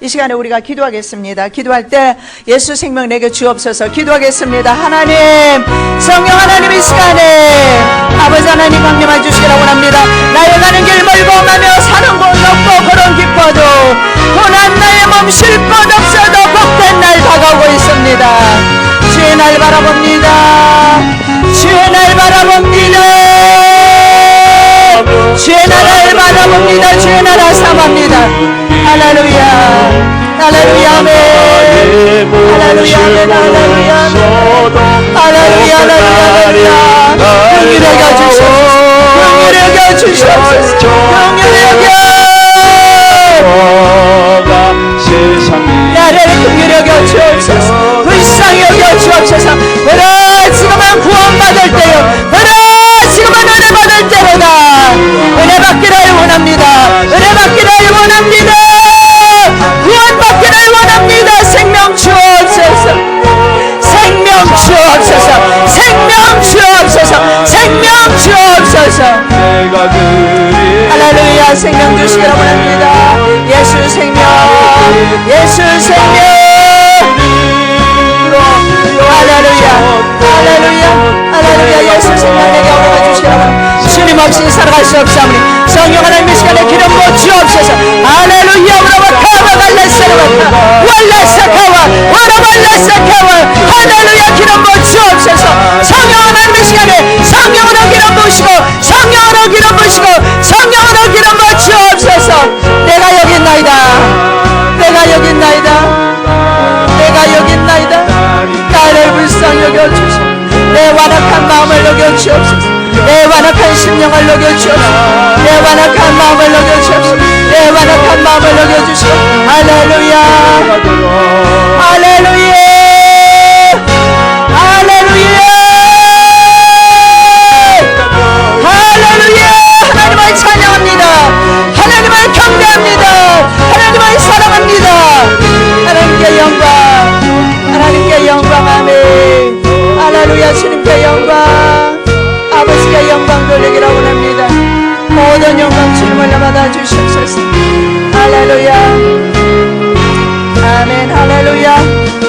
이 시간에 우리가 기도하겠습니다. 기도할 때 예수 생명 내게 주옵소서. 기도하겠습니다. 하나님, 성령 하나님, 이 시간에 아버지 하나님 강림해 주시기를 원합니다. 나의 가는 길 멀고 가며 사는 곳 없고 걸음 깊어도 고난 나의 몸 쉴 것 없어도 복된 날 다가오고 있습니다. 주의 날 바라봅니다. 주의 날 바라봅니다. 주의 나라를 바라봅니다. 주의 나라 삼합니다. 할렐루야, 할렐루야, 아멘. 할렐루야, 아멘. 할렐루야, 할렐루야, 할렐루야. 긍휼히 여겨주시옵소서. 긍휼히 여겨주시옵소서. 긍휼히 여겨. 나를 긍휼히 여겨주옵소서. 불쌍히 여겨주옵소서. 그래, 지금은 구원받을 때요. 그래, 지금은 은혜 받을 때로다. 은혜 받기를 원합니다. 은혜 받기를 원합니다. 구원 받기를 원합니다. 생명 주옵소서. 생명 주옵소서. 생명 주옵소서. 생명 주옵소서. 할렐루야. 생명 주시기를 원합니다. 예수 생명, 예수 생명. 할렐루야, 할렐루야, 할렐루야. 예수 생명 내게 허락해 주시기를 원합니다. 주님 없이 살아갈 수 없사오니 성령 하나님 이 시간에 기름 부어 주옵소서. 할렐루야. 우라바카와 갈레세르바카 월레사카와 와라발레사카와 할렐루야. 기름 부어 주옵소서. 성령 하나님 이 시간에 성령으로 기름 부으시고 성령으로 기름 부으시고 성령으로 기름 부어 주옵소서. 내가 여기 있나이다. 내가 여기 있나이다. 내가 여기 있나이다. 나를 불쌍히 여겨주시고 내 완악한 마음을 여겨주옵소서. 내 완악한 심령을 녹여주옵소서. 내 완악한 마음을 녹여주옵소서. 내 완악한 마음을 녹여주시고 할렐루야, 할렐루야, 할렐루야, 할렐루야. 하나님을 찬양합니다. 하나님을 경배합니다. 하나님을 사랑합니다. 하나님께 영광, 하나님께 영광. 아멘. 할렐루야. 주님께 영광, 아버지께 영광 돌리기를 원합니다. 모든 영광 주님을 받아 주시옵소서. 할렐루야, 아멘. 할렐루야,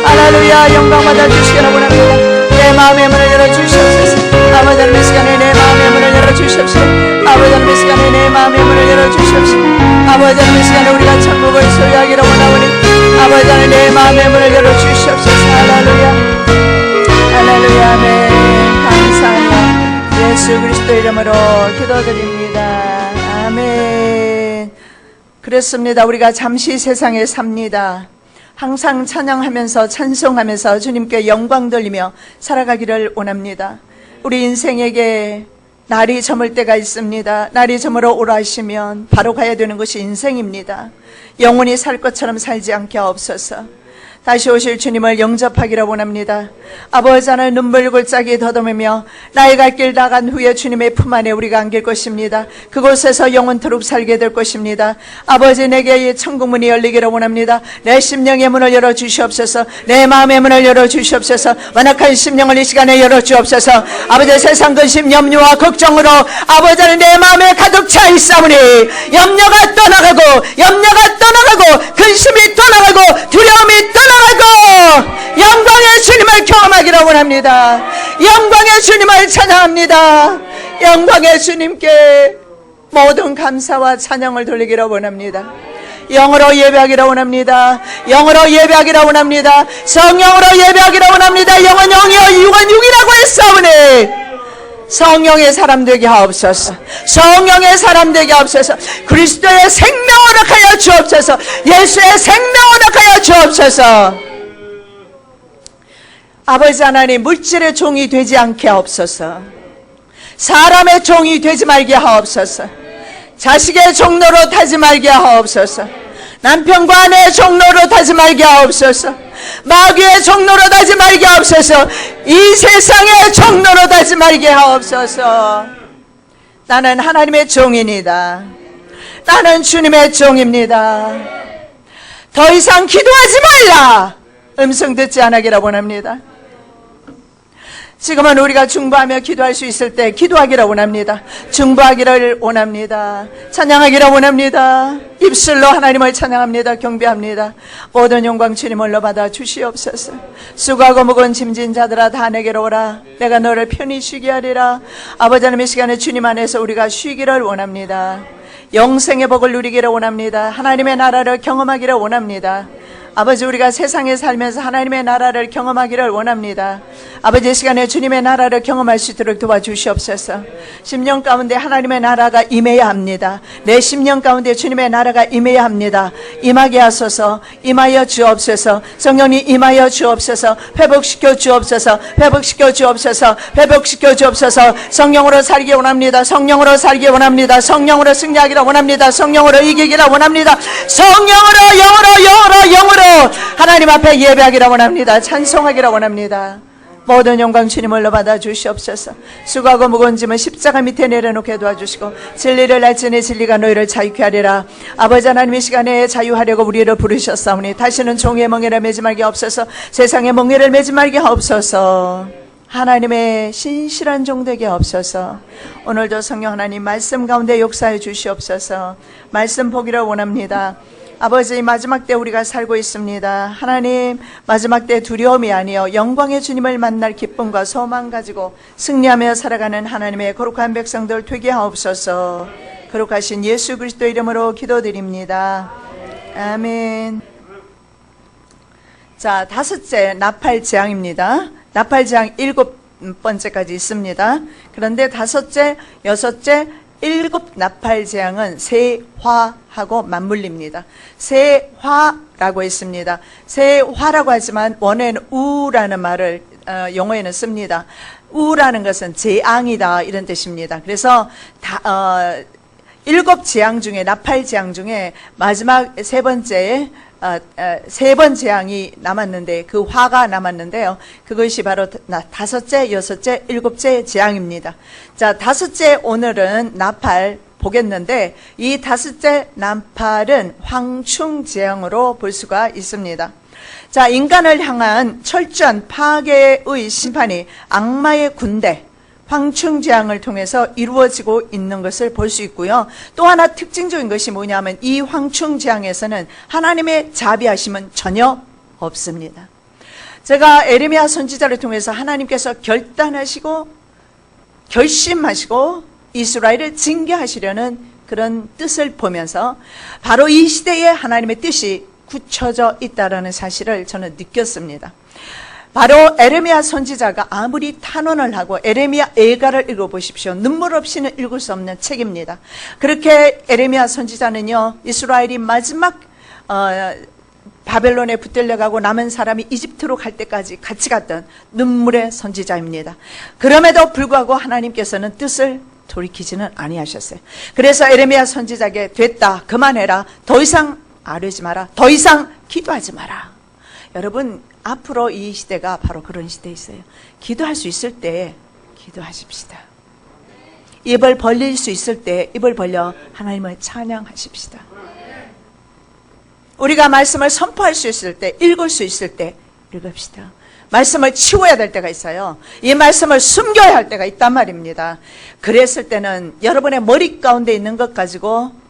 할렐루야. 영광 받아 주시기를 원합니다. 내 마음의 문을 열어 주시옵소서. 아버지 하나님 이 시간에 내 마음의 문을 열어 주시옵소서. 아버지 하나님 이 시간에 내 마음의 문을 열어 주시옵소서. 아버지 하나님 이 시간에 우리가 천국을 소유하기를 원하오니 아버지 하나님 내 마음의 문을 열어 주시옵소서. 할렐루야, 할렐루야, 아멘. 감사합니다. 예수 그리스도 이름으로 기도드립니다. 아멘. 그렇습니다. 우리가 잠시 세상에 삽니다. 항상 찬양하면서 찬송하면서 주님께 영광 돌리며 살아가기를 원합니다. 우리 인생에게 날이 저물 때가 있습니다. 날이 저물어 오라 하시면 바로 가야 되는 것이 인생입니다. 영원히 살 것처럼 살지 않게 하옵소서. 다시 오실 주님을 영접하기를 원합니다. 아버지 하나님 눈물 골짜기 더듬으며 나의 갈 길 나간 후에 주님의 품 안에 우리가 안길 것입니다. 그곳에서 영원토록 살게 될 것입니다. 아버지 내게 천국 문이 열리기를 원합니다. 내 심령의 문을 열어주시옵소서. 내 마음의 문을 열어주시옵소서. 완악한 심령을 이 시간에 열어주옵소서. 아버지 세상 근심 염려와 걱정으로 아버지 하나님 내 마음에 가득 차 있사오니 염려가 떠나가고 근심이 떠나가고 두려움이 떠나가고 영광의 주님을 경험하기를 원합니다. 영광의 주님을 찬양합니다. 영광의 주님께 모든 감사와 찬양을 돌리기를 원합니다. 영으로 예배하기를 원합니다. 영으로 예배하기를 원합니다. 성령으로 예배하기를 원합니다. 영은 영이요 육은 육이라고 했사오니 성령의 사람 되게 하옵소서. 성령의 사람 되게 하옵소서. 그리스도의 생명을 허락하여 주옵소서. 예수의 생명을 허락하여 주옵소서. 아버지 하나님 물질의 종이 되지 않게 하옵소서. 사람의 종이 되지 말게 하옵소서. 자식의 종로로 타지 말게 하옵소서. 남편과 아내의 종로로 타지 말게 하옵소서. 마귀의 종로로 타지 말게 하옵소서. 이 세상의 종로로 타지 말게 하옵소서. 나는 하나님의 종입니다. 나는 주님의 종입니다. 더 이상 기도하지 말라. 음성 듣지 않으기를 원합니다. 지금은 우리가 중보하며 기도할 수 있을 때 기도하기를 원합니다. 중보하기를 원합니다. 찬양하기를 원합니다. 입술로 하나님을 찬양합니다. 경배합니다. 모든 영광 주님을로 받아 주시옵소서. 수고하고 무거운 짐진 자들아 다 내게로 오라. 내가 너를 편히 쉬게 하리라. 아버지 하나님, 이 시간에 주님 안에서 우리가 쉬기를 원합니다. 영생의 복을 누리기를 원합니다. 하나님의 나라를 경험하기를 원합니다. 아버지, 우리가 세상에 살면서 하나님의 나라를 경험하기를 원합니다. 아버지, 이 시간에 주님의 나라를 경험할 수 있도록 도와주시옵소서. 10년 가운데 하나님의 나라가 임해야 합니다. 내 10년 가운데 주님의 나라가 임해야 합니다. 임하게 하소서. 임하여 주옵소서. 성령님 임하여 주옵소서. 회복시켜 주옵소서. 회복시켜 주옵소서. 회복시켜 주옵소서. 성령으로 살기 원합니다. 성령으로 살기 원합니다. 성령으로 승리하기를 원합니다. 성령으로 이기기를 원합니다. 성령으로 영으로 하나님 앞에 예배하기를 원합니다. 찬송하기를 원합니다. 모든 영광 주님을로 받아 주시옵소서. 수고하고 무거운 짐은 십자가 밑에 내려놓게 도와주시고 진리를 알지니 진리가 너희를 자유케 하리라. 아버지 하나님, 이 시간에 자유하려고 우리를 부르셨사오니 다시는 종의 멍에를 매지 말게 하옵소서. 세상의 멍에를 매지 말게 하옵소서. 하나님의 신실한 종 되게 하옵소서. 오늘도 성령 하나님 말씀 가운데 역사해 주시옵소서. 말씀 보기를 원합니다. 아버지, 마지막 때 우리가 살고 있습니다. 하나님, 마지막 때 두려움이 아니요 영광의 주님을 만날 기쁨과 소망 가지고 승리하며 살아가는 하나님의 거룩한 백성들 되게 하옵소서. 거룩하신 예수 그리스도 이름으로 기도드립니다. 아멘. 자, 다섯째 나팔 재앙입니다. 나팔 재앙 7번째까지 있습니다. 그런데 다섯째, 여섯째, 7 나팔 재앙은 세화하고 맞물립니다. 세화라고 했습니다. 세화라고 하지만 원어에는 우라는 말을 영어에는 씁니다. 우라는 것은 재앙이다 이런 뜻입니다. 그래서 7 재앙 중에, 나팔 재앙 중에 마지막 세 번째 세 번 재앙이 남았는데, 그 화가 남았는데요. 그것이 바로 다섯째, 여섯째, 7째 재앙입니다. 자, 다섯째 오늘은 나팔 보겠는데, 이 다섯째 나팔은 황충 재앙으로 볼 수가 있습니다. 자, 인간을 향한 철저한 파괴의 심판이 악마의 군대, 황충재앙을 통해서 이루어지고 있는 것을 볼 수 있고요. 또 하나 특징적인 것이 뭐냐면 이 황충재앙에서는 하나님의 자비하심은 전혀 없습니다. 제가 에레미야 선지자를 통해서 하나님께서 결단하시고 결심하시고 이스라엘을 징계하시려는 그런 뜻을 보면서 바로 이 시대에 하나님의 뜻이 굳혀져 있다는 사실을 저는 느꼈습니다. 바로 에레미야 선지자가 아무리 탄원을 하고, 에레미야 애가를 읽어보십시오. 눈물 없이는 읽을 수 없는 책입니다. 그렇게 에레미야 선지자는요, 이스라엘이 마지막 바벨론에 붙들려가고 남은 사람이 이집트로 갈 때까지 같이 갔던 눈물의 선지자입니다. 그럼에도 불구하고 하나님께서는 뜻을 돌이키지는 아니하셨어요. 그래서 에레미야 선지자에게 됐다, 그만해라, 더 이상 아뢰지 마라, 더 이상 기도하지 마라. 여러분, 앞으로 이 시대가 바로 그런 시대에 있어요. 기도할 수 있을 때 기도하십시다. 입을 벌릴 수 있을 때 입을 벌려 하나님을 찬양하십시다. 우리가 말씀을 선포할 수 있을 때, 읽을 수 있을 때 읽읍시다. 말씀을 치워야 될 때가 있어요. 이 말씀을 숨겨야 할 때가 있단 말입니다. 그랬을 때는 여러분의 머리 가운데 있는 것 가지고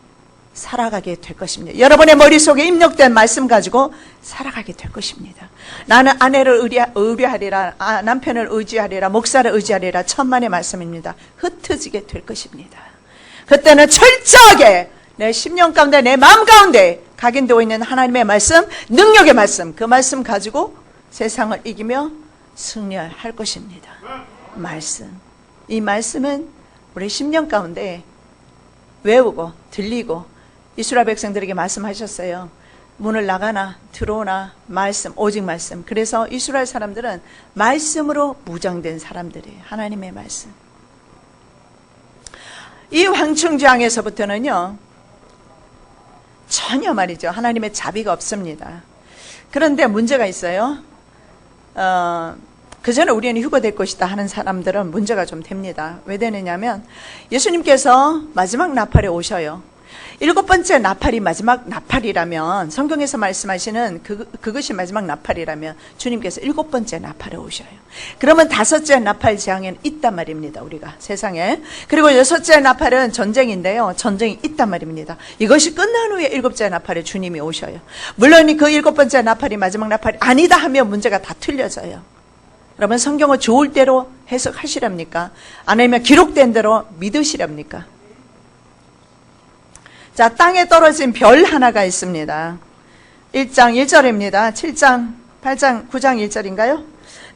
살아가게 될 것입니다. 여러분의 머릿속에 입력된 말씀 가지고 살아가게 될 것입니다. 나는 아내를 의뢰하리라, 남편을 의지하리라, 목사를 의지하리라, 천만의 말씀입니다. 흩어지게 될 것입니다. 그때는 철저하게 내 10년 가운데, 내 마음 가운데 각인되어 있는 하나님의 말씀, 능력의 말씀, 그 말씀 가지고 세상을 이기며 승리할 것입니다. 말씀. 이 말씀은 우리 10년 가운데 외우고 들리고, 이스라엘 백성들에게 말씀하셨어요. 문을 나가나 들어오나 말씀, 오직 말씀. 그래서 이스라엘 사람들은 말씀으로 무장된 사람들이에요. 하나님의 말씀. 이 황충재앙에서부터는요, 전혀 말이죠, 하나님의 자비가 없습니다. 그런데 문제가 있어요. 그 전에 우리는 휴거될 것이다 하는 사람들은 문제가 좀 됩니다. 왜 되느냐면 예수님께서 마지막 나팔에 오셔요. 일곱 번째 나팔이 마지막 나팔이라면, 성경에서 말씀하시는 그것이 마지막 나팔이라면 주님께서 일곱 번째 나팔에 오셔요. 그러면 다섯째 나팔 재앙에는 있단 말입니다, 우리가 세상에. 그리고 여섯째 나팔은 전쟁인데요, 전쟁이 있단 말입니다. 이것이 끝난 후에 일곱째 나팔에 주님이 오셔요. 물론 그 일곱 번째 나팔이 마지막 나팔이 아니다 하면 문제가 다 틀려져요. 여러분, 성경을 좋을 대로 해석하시랍니까? 아니면 기록된 대로 믿으시랍니까? 자, 땅에 떨어진 별 하나가 있습니다. 1장 1절입니다. 7장, 8장, 9장 1절인가요?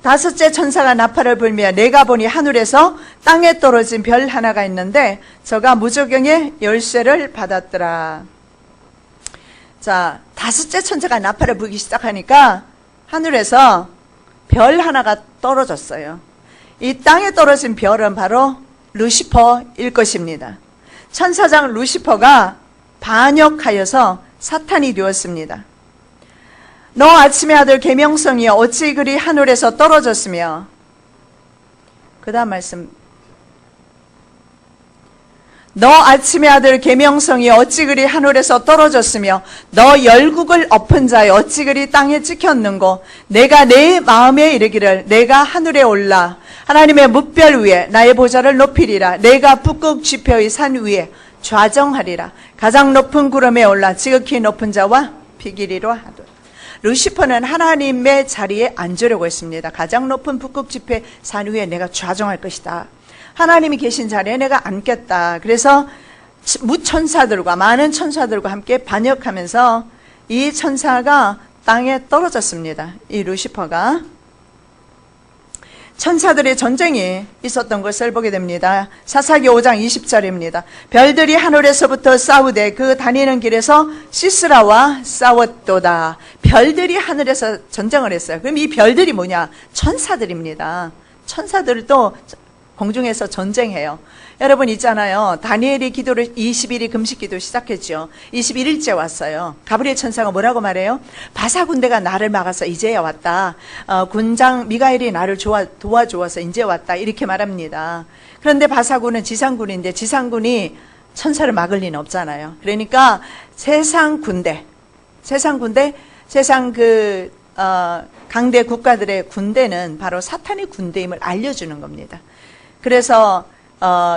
다섯째 천사가 나팔을 불며 내가 보니 하늘에서 땅에 떨어진 별 하나가 있는데 저가 무저경의 열쇠를 받았더라. 자, 다섯째 천사가 나팔을 불기 시작하니까 하늘에서 별 하나가 떨어졌어요. 이 땅에 떨어진 별은 바로 루시퍼일 것입니다. 천사장 루시퍼가 반역하여서 사탄이 되었습니다. 너 아침의 아들 계명성이여 어찌 그리 하늘에서 떨어졌으며, 그 다음 말씀, 너 아침의 아들 계명성이 어찌 그리 하늘에서 떨어졌으며 너 열국을 엎은 자여 어찌 그리 땅에 찍혔는고, 내가 내 마음에 이르기를 내가 하늘에 올라 하나님의 뭇별 위에 나의 보좌를 높이리라. 내가 북극 지표의 산 위에 좌정하리라. 가장 높은 구름에 올라 지극히 높은 자와 비기리로 하도록. 루시퍼는 하나님의 자리에 앉으려고 했습니다. 가장 높은 북극 지표 산 위에 내가 좌정할 것이다. 하나님이 계신 자리에 내가 앉겠다. 그래서 무천사들과 많은 천사들과 함께 반역하면서 이 천사가 땅에 떨어졌습니다. 이 루시퍼가. 천사들의 전쟁이 있었던 것을 보게 됩니다. 사사기 5장 20절입니다. 별들이 하늘에서부터 싸우되 그 다니는 길에서 시스라와 싸웠도다. 별들이 하늘에서 전쟁을 했어요. 그럼 이 별들이 뭐냐? 천사들입니다. 천사들도 공중에서 전쟁해요. 여러분 있잖아요. 다니엘이 기도를 20일이 금식 기도 시작했죠. 21일째 왔어요. 가브리엘 천사가 뭐라고 말해요? 바사 군대가 나를 막아서 이제야 왔다. 군장 미가엘이 나를 도와주어서 이제 왔다. 이렇게 말합니다. 그런데 바사군은 지상군인데 지상군이 천사를 막을 리는 없잖아요. 그러니까 세상 강대 국가들의 군대는 바로 사탄의 군대임을 알려주는 겁니다. 그래서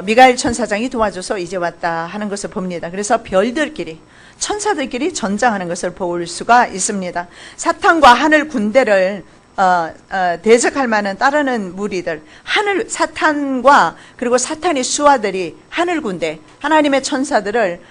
미가엘 천사장이 도와줘서 이제 왔다 하는 것을 봅니다. 그래서 별들끼리, 천사들끼리 전장하는 것을 볼 수가 있습니다. 사탄과 하늘 군대를 대적할 만한 따르는 무리들, 사탄과 그리고 사탄의 수하들이 하늘 군대, 하나님의 천사들을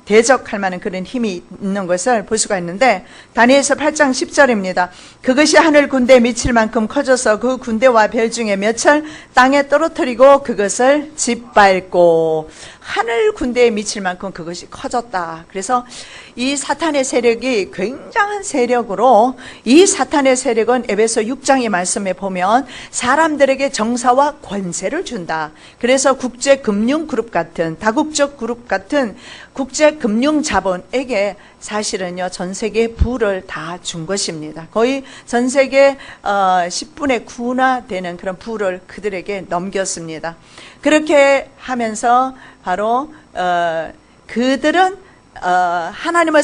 대적할 만한 그런 힘이 있는 것을 볼 수가 있는데, 다니엘서 8장 10절입니다. 그것이 하늘 군대에 미칠 만큼 커져서 그 군대와 별 중에 몇을 땅에 떨어뜨리고 그것을 짓밟고, 하늘 군대에 미칠 만큼 그것이 커졌다. 그래서 이 사탄의 세력이 굉장한 세력으로, 이 사탄의 세력은 에베소 6장의 말씀에 보면 사람들에게 정사와 권세를 준다. 그래서 국제금융그룹 같은, 다국적 그룹 같은 국제금융자본에게 사실은요 전 세계 부를 다 준 것입니다. 거의 전 세계 10분의 9나 되는 그런 부를 그들에게 넘겼습니다. 그렇게 하면서 바로 그들은 하나님을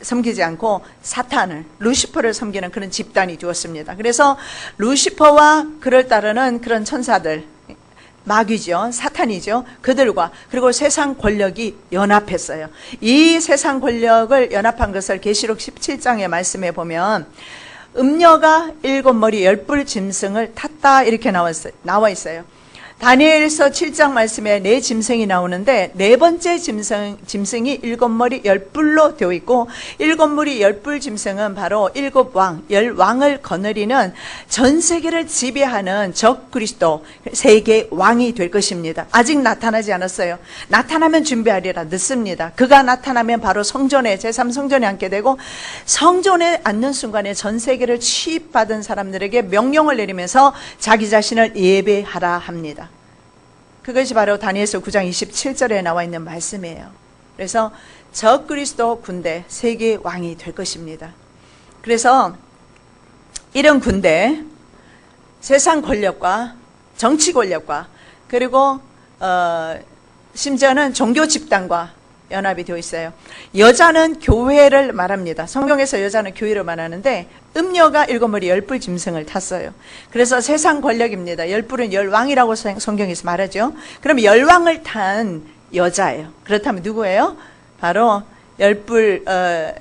섬기지 않고 사탄을, 루시퍼를 섬기는 그런 집단이 되었습니다. 그래서 루시퍼와 그를 따르는 그런 천사들, 마귀죠, 사탄이죠, 그들과 그리고 세상 권력이 연합했어요. 이 세상 권력을 연합한 것을 계시록 17장의 말씀에 보면 음녀가 7머리 10뿔 짐승을 탔다 이렇게 나와 있어요. 다니엘서 7장 말씀에 네 짐승이 나오는데 네 번째 짐승이 7머리 10뿔로 되어 있고 7머리 10뿔 짐승은 바로 7왕, 10왕을 거느리는 전 세계를 지배하는 적 그리스도 세계 왕이 될 것입니다. 아직 나타나지 않았어요. 나타나면 준비하리라. 늦습니다. 그가 나타나면 바로 성전에, 제3성전에 앉게 되고 성전에 앉는 순간에 전 세계를 취입받은 사람들에게 명령을 내리면서 자기 자신을 예배하라 합니다. 그것이 바로 다니엘서 9장 27절에 나와 있는 말씀이에요. 그래서 적 그리스도 군대 세계 왕이 될 것입니다. 그래서 이런 군대, 세상 권력과 정치 권력과 그리고 심지어는 종교 집단과 연합이 되어 있어요. 여자는 교회를 말합니다. 성경에서 여자는 교회를 말하는데 음녀가 7머리 10뿔 짐승을 탔어요. 그래서 세상 권력입니다. 10뿔은 열왕이라고 성경에서 말하죠. 그럼 열왕을 탄 여자예요. 그렇다면 누구예요? 바로 10뿔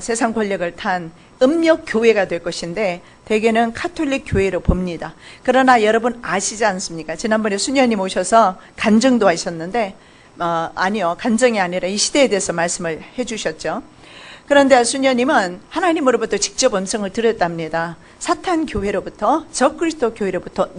세상 권력을 탄 음녀 교회가 될 것인데 대개는 카톨릭 교회로 봅니다. 그러나 여러분 아시지 않습니까? 지난번에 수녀님 오셔서 간증도 하셨는데 아니요, 간증이 아니라 이 시대에 대해서 말씀을 해주셨죠. 그런데 수녀님은 하나님으로부터 직접 음성을 들었답니다. 사탄 교회로부터, 적그리스도 교회로부터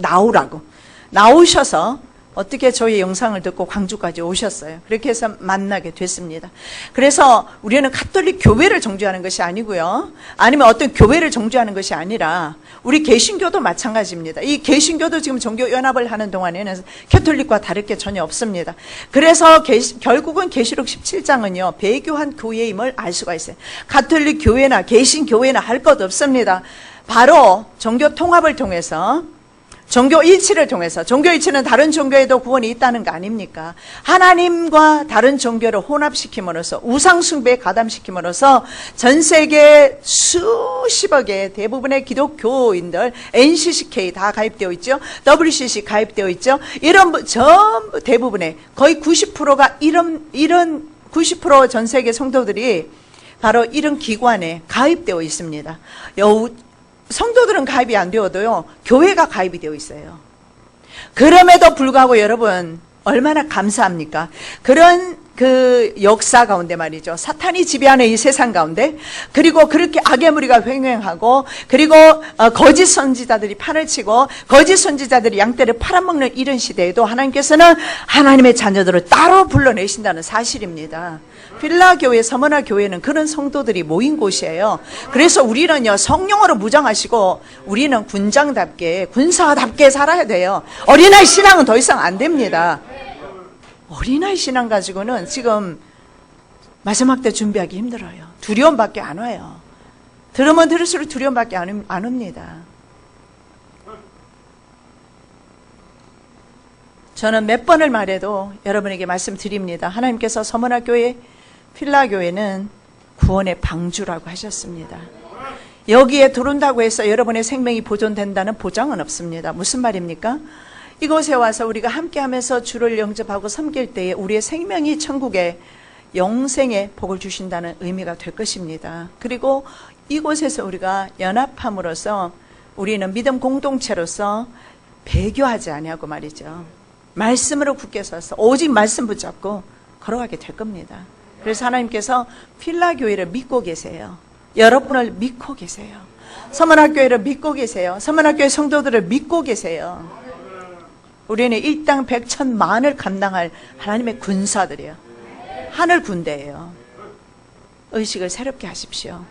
나오셔서 어떻게 저희 영상을 듣고 광주까지 오셨어요. 그렇게 해서 만나게 됐습니다. 그래서 우리는 카톨릭 교회를 정죄하는 것이 아니고요. 아니면 어떤 교회를 정죄하는 것이 아니라 우리 개신교도 마찬가지입니다. 이 개신교도 지금 종교연합을 하는 동안에는 캐톨릭과 다를 게 전혀 없습니다. 그래서 결국은 계시록 17장은요. 배교한 교회임을 알 수가 있어요. 카톨릭 교회나 개신교회나 할 것 없습니다. 바로 종교 통합을 통해서 종교 일치를 통해서, 종교 일치는 다른 종교에도 구원이 있다는 거 아닙니까? 하나님과 다른 종교를 혼합시킴으로써 우상숭배에 가담시킴으로써 전 세계 수십억의 대부분의 기독교인들 NCCK 다 가입되어 있죠. WCC 가입되어 있죠. 이런 전부 대부분의 거의 90%가 이런 90% 전 세계 성도들이 바로 이런 기관에 가입되어 있습니다. 성도들은 가입이 안 되어도요, 교회가 가입이 되어 있어요. 그럼에도 불구하고 여러분, 얼마나 감사합니까? 그런 그 역사 가운데 말이죠. 사탄이 지배하는 이 세상 가운데, 그리고 그렇게 악의 무리가 횡행하고, 그리고 거짓 선지자들이 판을 치고, 거짓 선지자들이 양떼를 팔아먹는 이런 시대에도 하나님께서는 하나님의 자녀들을 따로 불러내신다는 사실입니다. 필라교회, 서머나 교회는 그런 성도들이 모인 곳이에요. 그래서 우리는요, 성령으로 무장하시고 우리는 군장답게, 군사답게 살아야 돼요. 어린아이 신앙은 더 이상 안 됩니다. 어린아이 신앙 가지고는 지금 마지막 때 준비하기 힘들어요. 두려움밖에 안 와요. 들으면 들을수록 두려움밖에 안 옵니다. 저는 몇 번을 말해도 여러분에게 말씀드립니다. 하나님께서 서머나 교회, 필라교회는 구원의 방주라고 하셨습니다. 여기에 들어온다고 해서 여러분의 생명이 보존된다는 보장은 없습니다. 무슨 말입니까? 이곳에 와서 우리가 함께하면서 주를 영접하고 섬길 때에 우리의 생명이 천국의 영생의 복을 주신다는 의미가 될 것입니다. 그리고 이곳에서 우리가 연합함으로써 우리는 믿음 공동체로서 배교하지 아니하고 말이죠. 말씀으로 굳게 서서 오직 말씀 붙잡고 걸어가게 될 겁니다. 그래서 하나님께서 필라교회를 믿고 계세요. 여러분을 믿고 계세요. 서문학교회를 믿고 계세요. 서문학교회 성도들을 믿고 계세요. 우리는 일당 백천만을 감당할 하나님의 군사들이에요. 하늘 군대예요. 의식을 새롭게 하십시오.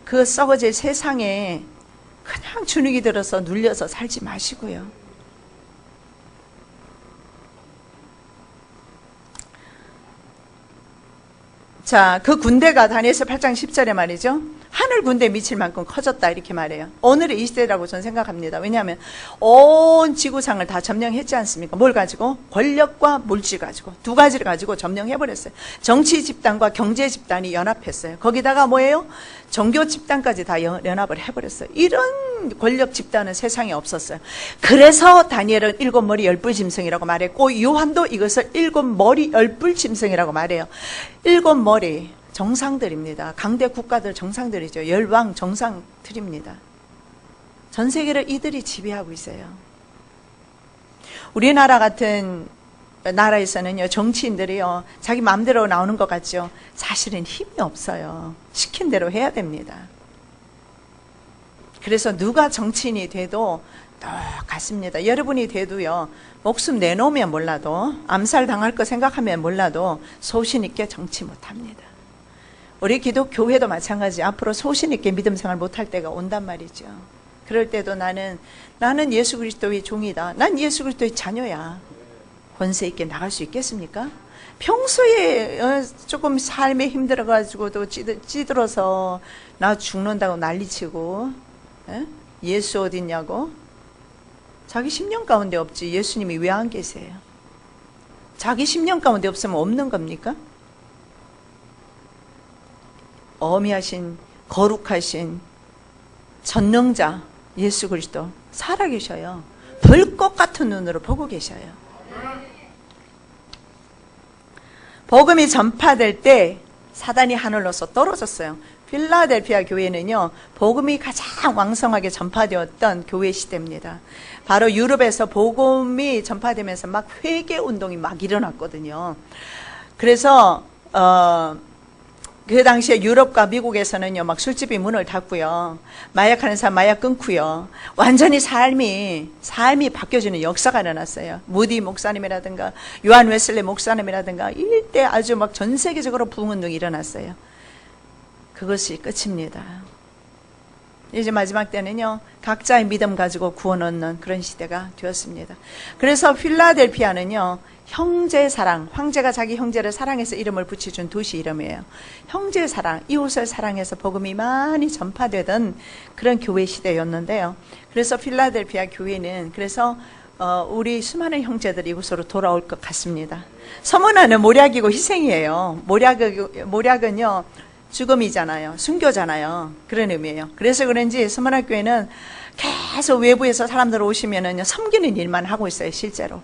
그 썩어질 세상에 그냥 주눅이 들어서 눌려서 살지 마시고요. 자, 그 군대가 다니엘서 8장 10절에 말이죠. 하늘 군대에 미칠 만큼 커졌다 이렇게 말해요. 오늘의 이 시대라고 저는 생각합니다. 왜냐하면 온 지구상을 다 점령했지 않습니까? 뭘 가지고? 권력과 물질 가지고 두 가지를 가지고 점령해버렸어요. 정치 집단과 경제 집단이 연합했어요. 거기다가 뭐예요? 종교 집단까지 다 연합을 해버렸어요. 이런 권력 집단은 세상에 없었어요. 그래서 다니엘은 7머리 10뿔 짐승이라고 말했고 요한도 이것을 7머리 10뿔 짐승이라고 말해요. 7머리 정상들입니다. 강대 국가들 정상들이죠. 열왕 정상들입니다. 전 세계를 이들이 지배하고 있어요. 우리나라 같은 나라에서는요, 정치인들이요, 자기 마음대로 나오는 것 같죠. 사실은 힘이 없어요. 시킨 대로 해야 됩니다. 그래서 누가 정치인이 돼도 똑같습니다. 여러분이 돼도요, 목숨 내놓으면 몰라도, 암살 당할 거 생각하면 몰라도 소신 있게 정치 못합니다. 우리 기독교회도 마찬가지. 앞으로 소신 있게 믿음 생활 못할 때가 온단 말이죠. 그럴 때도 나는 예수 그리스도의 종이다. 난 예수 그리스도의 자녀야. 권세 있게 나갈 수 있겠습니까? 평소에 조금 삶에 힘들어가지고도 찌들어서 나 죽는다고 난리치고 예수 어딨냐고? 자기 10년 가운데 없지. 예수님이 왜 안 계세요? 자기 10년 가운데 없으면 없는 겁니까? 어미하신 거룩하신 전능자 예수 그리스도 살아계셔요. 불꽃 같은 눈으로 보고 계셔요. 복음이 전파될 때 사단이 하늘로서 떨어졌어요. 필라델피아 교회는요, 복음이 가장 왕성하게 전파되었던 교회 시대입니다. 바로 유럽에서 복음이 전파되면서 막 회개 운동이 막 일어났거든요. 그래서 그 당시에 유럽과 미국에서는요, 막 술집이 문을 닫고요, 마약하는 사람 마약 끊고요, 완전히 삶이 바뀌어지는 역사가 일어났어요. 무디 목사님이라든가 요한 웨슬리 목사님이라든가 이때 아주 막 전 세계적으로 부흥운동이 일어났어요. 그것이 끝입니다. 이제 마지막 때는요, 각자의 믿음 가지고 구원 얻는 그런 시대가 되었습니다. 그래서 필라델피아는요, 형제 사랑, 황제가 자기 형제를 사랑해서 이름을 붙여준 도시 이름이에요. 형제 사랑, 이웃을 사랑해서 복음이 많이 전파되던 그런 교회 시대였는데요. 그래서 필라델피아 교회는 그래서 우리 수많은 형제들이 이곳으로 돌아올 것 같습니다. 서문화는 모략이고 희생이에요. 모략은요, 죽음이잖아요. 순교잖아요. 그런 의미예요. 그래서 그런지 서문화교회는 계속 외부에서 사람들 오시면은요, 섬기는 일만 하고 있어요. 실제로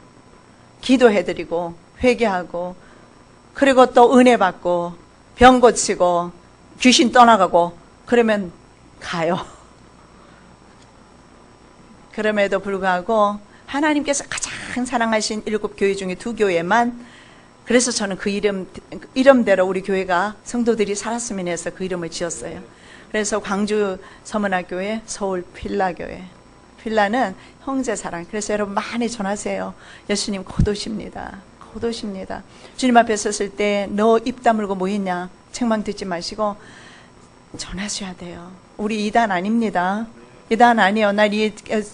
기도해드리고 회개하고, 그리고 또 은혜 받고 병 고치고 귀신 떠나가고 그러면 가요. 그럼에도 불구하고 하나님께서 가장 사랑하신 7교회 중에 2교회만, 그래서 저는 그 이름대로 우리 교회가 성도들이 살았으면 해서 그 이름을 지었어요. 그래서 광주 서문화교회, 서울 필라교회. 필라는 형제 사랑. 그래서 여러분 많이 전하세요. 예수님 곧 오십니다. 곧 오십니다. 주님 앞에 섰을 때 너 입 다물고 뭐 했냐 책망 듣지 마시고 전하셔야 돼요. 우리 이단 아닙니다. 이단 아니에요.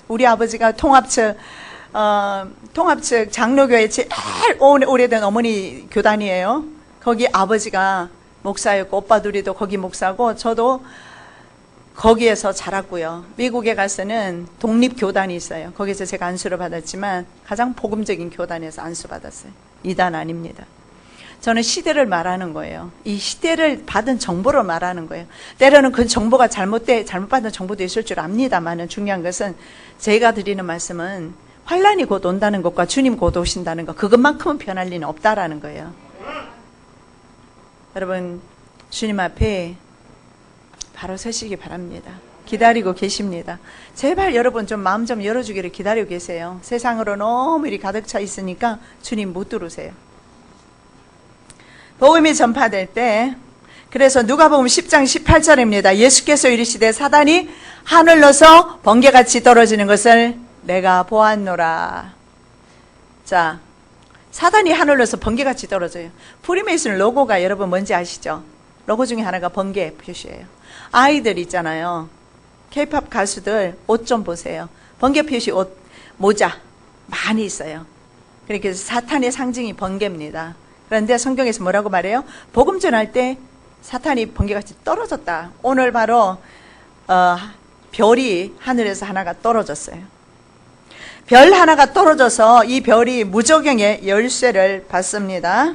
우리 아버지가 통합측 장로교회 제일 오래된 어머니 교단이에요. 거기 아버지가 목사였고 오빠 둘이도 거기 목사고 저도 거기에서 자랐고요. 미국에 가서는 독립교단이 있어요. 거기서 제가 안수를 받았지만 가장 복음적인 교단에서 안수받았어요. 이단 아닙니다. 저는 시대를 말하는 거예요. 이 시대를 받은 정보를 말하는 거예요. 때로는 그 정보가 잘못받은 정보도 있을 줄 압니다만, 중요한 것은 제가 드리는 말씀은 환란이 곧 온다는 것과 주님 곧 오신다는 것, 그것만큼은 변할 리는 없다라는 거예요. 여러분, 주님 앞에 바로 서시기 바랍니다. 기다리고 계십니다. 제발 여러분 좀 마음 좀 열어주기를 기다리고 계세요. 세상으로 너무 일이 가득 차 있으니까 주님 못 들으세요. 복음이 전파될 때, 그래서 누가복음 10장 18절입니다. 예수께서 이르시되 사단이 하늘로서 번개같이 떨어지는 것을 내가 보았노라. 자, 사단이 하늘로서 번개같이 떨어져요. 프리메이슨 로고가 여러분 뭔지 아시죠? 로고 중에 하나가 번개 표시예요. 아이들 있잖아요. K-팝 가수들 옷 좀 보세요. 번개 표시 옷, 모자 많이 있어요. 그러니까 사탄의 상징이 번개입니다. 그런데 성경에서 뭐라고 말해요? 복음 전할 때 사탄이 번개같이 떨어졌다. 오늘 바로 별이 하늘에서 하나가 떨어졌어요. 별 하나가 떨어져서 이 별이 무저경의 열쇠를 받습니다.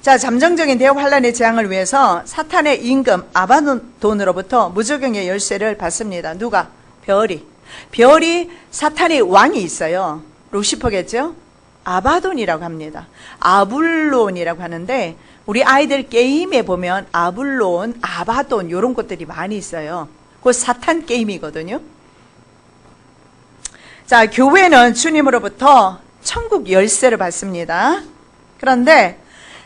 자, 잠정적인 대역 환란의 재앙을 위해서 사탄의 임금 아바돈으로부터 무저경의 열쇠를 받습니다. 누가? 별이 사탄의 왕이 있어요. 루시퍼겠죠? 아바돈이라고 합니다. 아블론이라고 하는데 우리 아이들 게임에 보면 아블론, 아바돈 이런 것들이 많이 있어요. 그 사탄 게임이거든요. 자, 교회는 주님으로부터 천국 열쇠를 받습니다. 그런데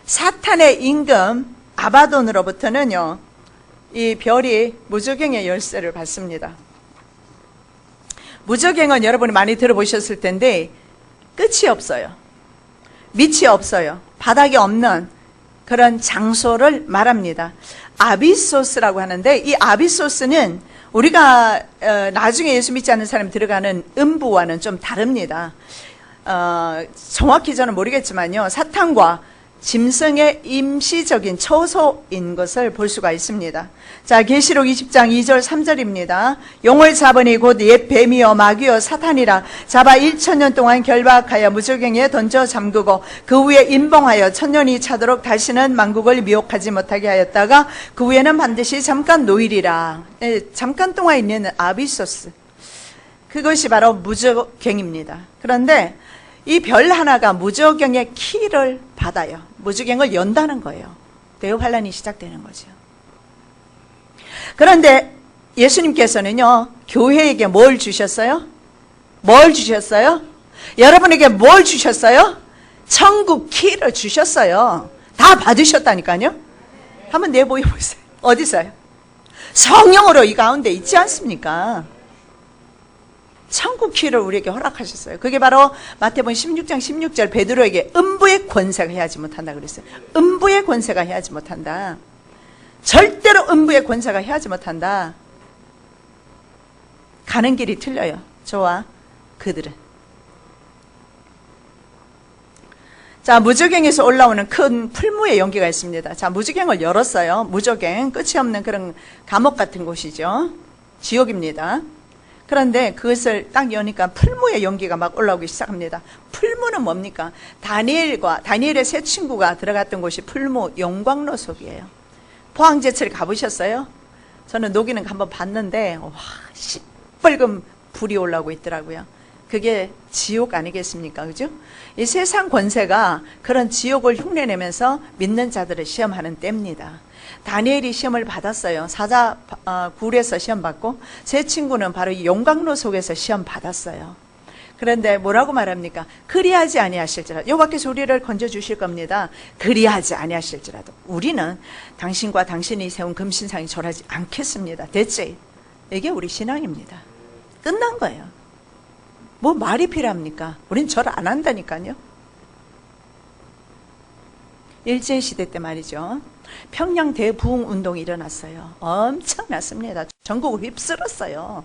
사탄의 임금 아바돈으로부터는요, 이 별이 무저경의 열쇠를 받습니다. 무저경은 여러분이 많이 들어보셨을 텐데 끝이 없어요. 밑이 없어요. 바닥이 없는 그런 장소를 말합니다. 아비소스라고 하는데 이 아비소스는 우리가 나중에 예수 믿지 않는 사람이 들어가는 음부와는 좀 다릅니다. 정확히 저는 모르겠지만요, 사탄과 짐승의 임시적인 처소인 것을 볼 수가 있습니다. 자, 계시록 20장 2절 3절입니다. 용을 잡으니 곧 옛 뱀이요 마귀요 사탄이라 잡아 1000년 동안 결박하여 무저갱에 던져 잠그고 그 후에 임봉하여 1000년이 차도록 다시는 만국을 미혹하지 못하게 하였다가 그 후에는 반드시 잠깐 노일이라. 잠깐 동안 있는 아비소스, 그것이 바로 무저갱입니다. 그런데 이 별 하나가 무저갱의 키를 받아요. 무저갱을 연다는 거예요. 대환란이 시작되는 거죠. 그런데 예수님께서는요, 교회에게 뭘 주셨어요? 뭘 주셨어요? 여러분에게 뭘 주셨어요? 천국 키를 주셨어요. 다 받으셨다니까요. 한번 내보여보세요. 어디서요? 성령으로 이 가운데 있지 않습니까? 천국 키를 우리에게 허락하셨어요. 그게 바로 마태복음 16장 16절 베드로에게 음부의 권세가 해하지 못한다 그랬어요. 음부의 권세가 해하지 못한다. 절대로 음부의 권세가 해하지 못한다. 가는 길이 틀려요. 저와 그들은. 자, 무저갱에서 올라오는 큰 풀무의 연기가 있습니다. 자, 무저갱을 열었어요. 무저갱, 끝이 없는 그런 감옥 같은 곳이죠. 지옥입니다. 그런데 그것을 딱 여니까 풀무의 연기가 막 올라오기 시작합니다. 풀무는 뭡니까? 다니엘의 세 친구가 들어갔던 곳이 풀무 영광로 속이에요. 포항제철 가보셨어요? 저는 녹이는 거 한번 봤는데 와, 시뻘건 불이 올라오고 있더라고요. 그게 지옥 아니겠습니까? 그죠? 이 세상 권세가 그런 지옥을 흉내내면서 믿는 자들을 시험하는 때입니다. 다니엘이 시험을 받았어요. 사자 굴에서 시험 받고, 제 친구는 바로 이 용광로 속에서 시험 받았어요. 그런데 뭐라고 말합니까? 그리하지 아니하실지라도, 여호와께서 우리를 건져주실 겁니다. 그리하지 아니하실지라도 우리는 당신과 당신이 세운 금신상에 절하지 않겠습니다. 대체 이게 우리 신앙입니다. 끝난 거예요. 뭐 말이 필요합니까? 우린 절 안 한다니까요. 일제시대 때 말이죠. 평양 대부흥 운동이 일어났어요. 엄청났습니다. 전국을 휩쓸었어요.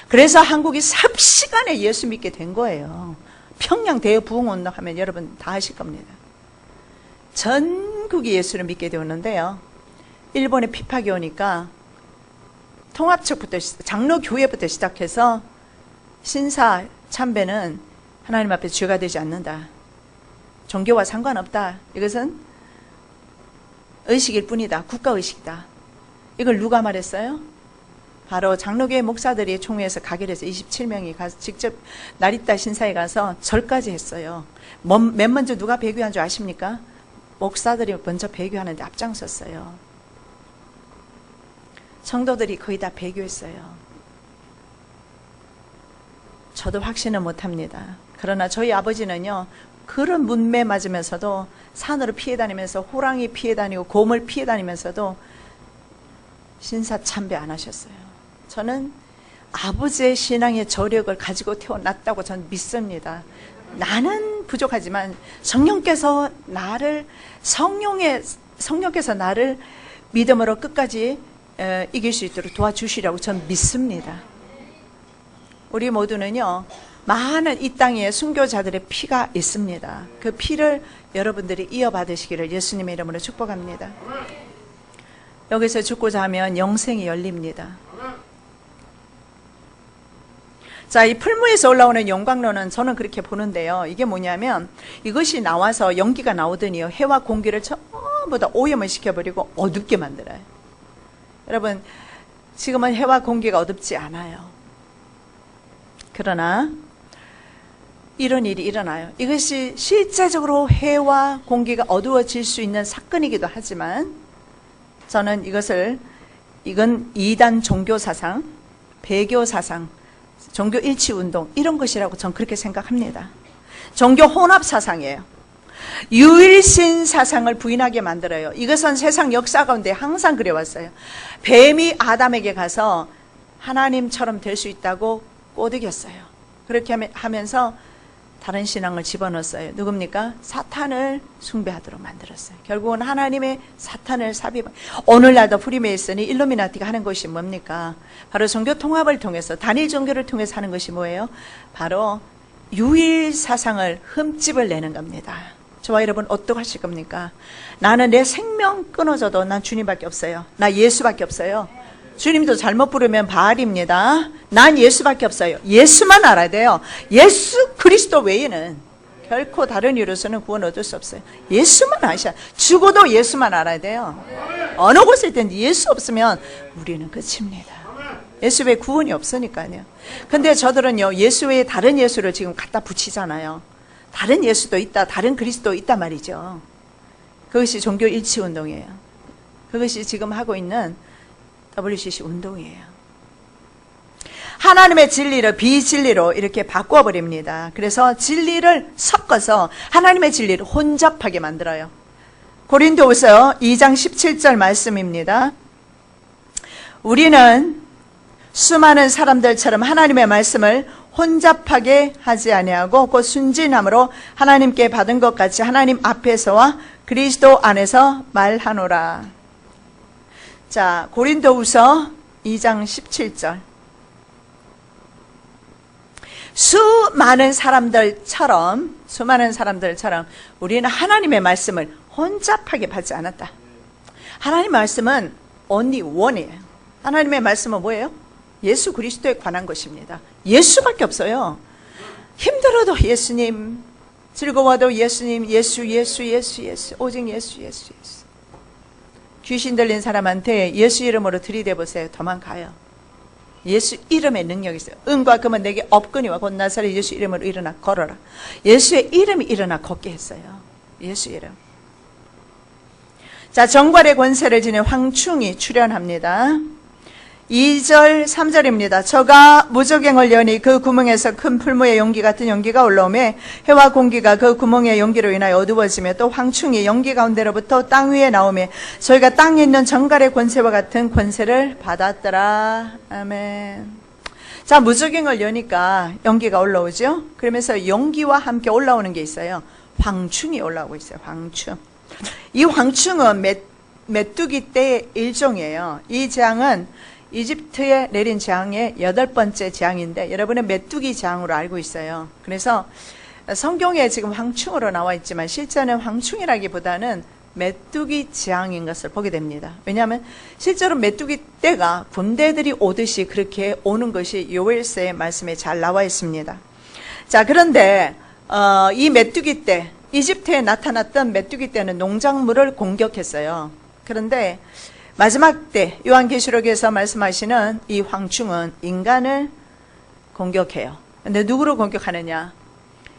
그래서 한국이 삽시간에 예수 믿게 된 거예요. 평양 대부흥 운동 하면 여러분 다 아실 겁니다. 전국이 예수를 믿게 되었는데요. 일본에 핍박이 오니까 통합측부터, 장로교회부터 시작해서 신사 참배는 하나님 앞에 죄가 되지 않는다. 종교와 상관없다. 이것은 의식일 뿐이다. 국가의식이다. 이걸 누가 말했어요? 바로 장로교회 목사들이 총회에서 가결해서 27명이 가서 직접 나리타 신사에 가서 절까지 했어요. 맨 먼저 누가 배교한 줄 아십니까? 목사들이 먼저 배교하는데 앞장섰어요. 성도들이 거의 다 배교했어요. 저도 확신은 못합니다. 그러나 저희 아버지는요, 그런 문매 맞으면서도 산으로 피해 다니면서 호랑이 피해 다니고 곰을 피해 다니면서도 신사 참배 안 하셨어요. 저는 아버지의 신앙의 저력을 가지고 태어났다고 저는 믿습니다. 나는 부족하지만 성령께서 나를 믿음으로 끝까지 이길 수 있도록 도와주시라고 저는 믿습니다. 우리 모두는요, 많은 이 땅에 순교자들의 피가 있습니다. 그 피를 여러분들이 이어받으시기를 예수님의 이름으로 축복합니다. 여기서 죽고자 하면 영생이 열립니다. 자, 이 풀무에서 올라오는 영광로는 저는 그렇게 보는데요. 이게 뭐냐면 이것이 나와서 연기가 나오더니요, 해와 공기를 전부 다 오염을 시켜버리고 어둡게 만들어요. 여러분, 지금은 해와 공기가 어둡지 않아요. 그러나 이런 일이 일어나요. 이것이 실제적으로 해와 공기가 어두워질 수 있는 사건이기도 하지만 저는 이건 이단 종교사상, 배교사상, 종교 일치운동 이런 것이라고 저는 그렇게 생각합니다. 종교 혼합사상이에요. 유일신 사상을 부인하게 만들어요. 이것은 세상 역사 가운데 항상 그래왔어요. 뱀이 아담에게 가서 하나님처럼 될 수 있다고 꼬드겼어요. 그렇게 하면서 다른 신앙을 집어넣었어요. 누굽니까? 사탄을 숭배하도록 만들었어요. 결국은 하나님의 사탄을 삽입. 오늘날도 프리메이슨이 일루미나티가 하는 것이 뭡니까? 바로 종교 통합을 통해서, 단일 종교를 통해서 하는 것이 뭐예요? 바로 유일 사상을 흠집을 내는 겁니다. 저와 여러분 어떡하실 겁니까? 나는 내 생명 끊어져도 난 주님밖에 없어요. 나 예수밖에 없어요. 주님도 잘못 부르면 바알입니다. 난 예수밖에 없어요. 예수만 알아야 돼요. 예수 그리스도 외에는 결코 다른 이유로서는 구원 얻을 수 없어요. 예수만 아셔야, 죽어도 예수만 알아야 돼요. 어느 곳에 있든지 예수 없으면 우리는 끝입니다. 예수 외에 구원이 없으니까요. 근데 저들은요, 예수 외에 다른 예수를 지금 갖다 붙이잖아요. 다른 예수도 있다, 다른 그리스도 있단 말이죠. 그것이 종교 일치 운동이에요. 그것이 지금 하고 있는 WCC 운동이에요. 하나님의 진리를 비진리로 이렇게 바꿔버립니다. 그래서 진리를 섞어서 하나님의 진리를 혼잡하게 만들어요. 고린도후서 2장 17절 말씀입니다. 우리는 수많은 사람들처럼 하나님의 말씀을 혼잡하게 하지 아니하고 곧 순진함으로 하나님께 받은 것 같이 하나님 앞에서와 그리스도 안에서 말하노라. 자, 고린도후서 2장 17절. 수많은 사람들처럼 우리는 하나님의 말씀을 혼잡하게 받지 않았다. 하나님의 말씀은 only one이에요. 하나님의 말씀은 뭐예요? 예수 그리스도에 관한 것입니다. 예수밖에 없어요. 힘들어도 예수님, 즐거워도 예수님, 예수, 오직 예수. 귀신 들린 사람한테 예수 이름으로 들이대보세요. 도망가요. 예수 이름의 능력이 있어요. 은과 금은 내게 없거니와 곧 나사렛 예수 이름으로 일어나 걸어라. 예수의 이름이 일어나 걷게 했어요. 예수 이름. 자, 정괄의 권세를 지닌 황충이 출현합니다. 2절 3절입니다. 저가 무저갱을 여니 그 구멍에서 큰 풀무의 연기 같은 연기가 올라오매 해와 공기가 그 구멍의 연기로 인하여 어두워지며 또 황충이 연기 가운데로부터 땅 위에 나오매 저희가 땅에 있는 정갈의 권세와 같은 권세를 받았더라. 아멘. 자, 무저갱을 여니까 연기가 올라오죠. 그러면서 연기와 함께 올라오는 게 있어요. 황충이 올라오고 있어요. 황충. 이 황충은 메뚜기 떼의 일종이에요. 이 재앙은 이집트에 내린 재앙의 8번째 재앙인데 여러분은 메뚜기 재앙으로 알고 있어요. 그래서 성경에 지금 황충으로 나와 있지만 실제는 황충이라기보다는 메뚜기 재앙인 것을 보게 됩니다. 왜냐하면 실제로 메뚜기 떼가 군대들이 오듯이 그렇게 오는 것이 요엘서의 말씀에 잘 나와 있습니다. 자, 그런데 이 메뚜기 떼, 이집트에 나타났던 메뚜기 떼는 농작물을 공격했어요. 그런데 마지막 때 요한계시록에서 말씀하시는 이 황충은 인간을 공격해요. 근데 누구를 공격하느냐?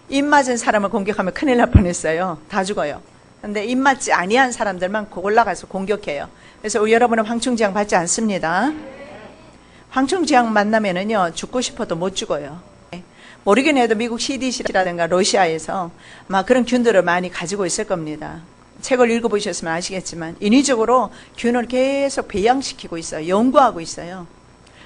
입 맞은 사람을 공격하면 큰일 날 뻔했어요. 다 죽어요. 근데 입 맞지 아니한 사람들만 올라가서 공격해요. 그래서 여러분은 황충지향 받지 않습니다. 황충지향 만나면은요, 죽고 싶어도 못 죽어요. 모르긴 해도 미국 CDC라든가 러시아에서 막 그런 균들을 많이 가지고 있을 겁니다. 책을 읽어보셨으면 아시겠지만 인위적으로 균을 계속 배양시키고 있어요. 연구하고 있어요.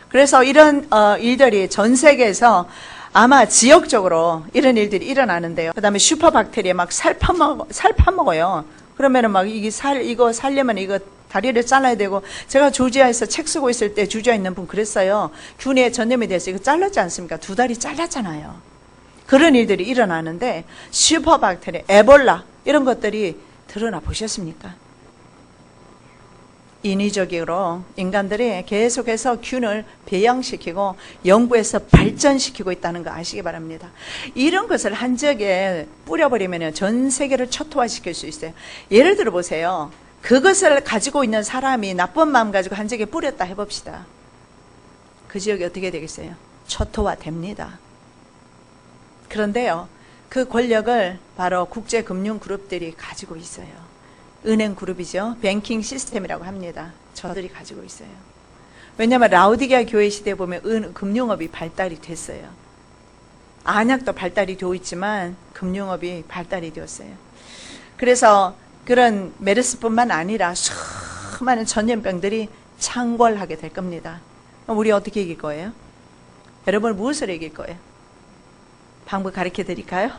그래서 이런 일들이 전 세계에서 아마 지역적으로 이런 일들이 일어나는데요. 그 다음에 슈퍼박테리아 막 살 파먹어요. 그러면은 막 이거 살려면 이거 다리를 잘라야 되고, 제가 조지아에서 책 쓰고 있을 때 조지아에 있는 분 그랬어요. 균에 전염이 돼서 이거 잘랐지 않습니까? 2다리 잘랐잖아요. 그런 일들이 일어나는데 슈퍼박테리아, 에볼라 이런 것들이 드러나 보셨습니까? 인위적으로 인간들이 계속해서 균을 배양시키고 연구해서 발전시키고 있다는 거 아시기 바랍니다. 이런 것을 한 지역에 뿌려버리면 전 세계를 초토화시킬 수 있어요. 예를 들어 보세요. 그것을 가지고 있는 사람이 나쁜 마음 가지고 한 지역에 뿌렸다 해봅시다. 그 지역이 어떻게 되겠어요? 초토화됩니다. 그런데요, 그 권력을 바로 국제금융그룹들이 가지고 있어요. 은행 그룹이죠. 뱅킹 시스템이라고 합니다. 저들이 가지고 있어요. 왜냐하면 라오디게아 교회 시대에 보면 금융업이 발달이 됐어요. 안약도 발달이 되어 있지만 금융업이 발달이 되었어요. 그래서 그런 메르스뿐만 아니라 수많은 전염병들이 창궐하게 될 겁니다. 우리 어떻게 이길 거예요? 여러분 무엇을 이길 거예요? 방법 가르쳐 드릴까요?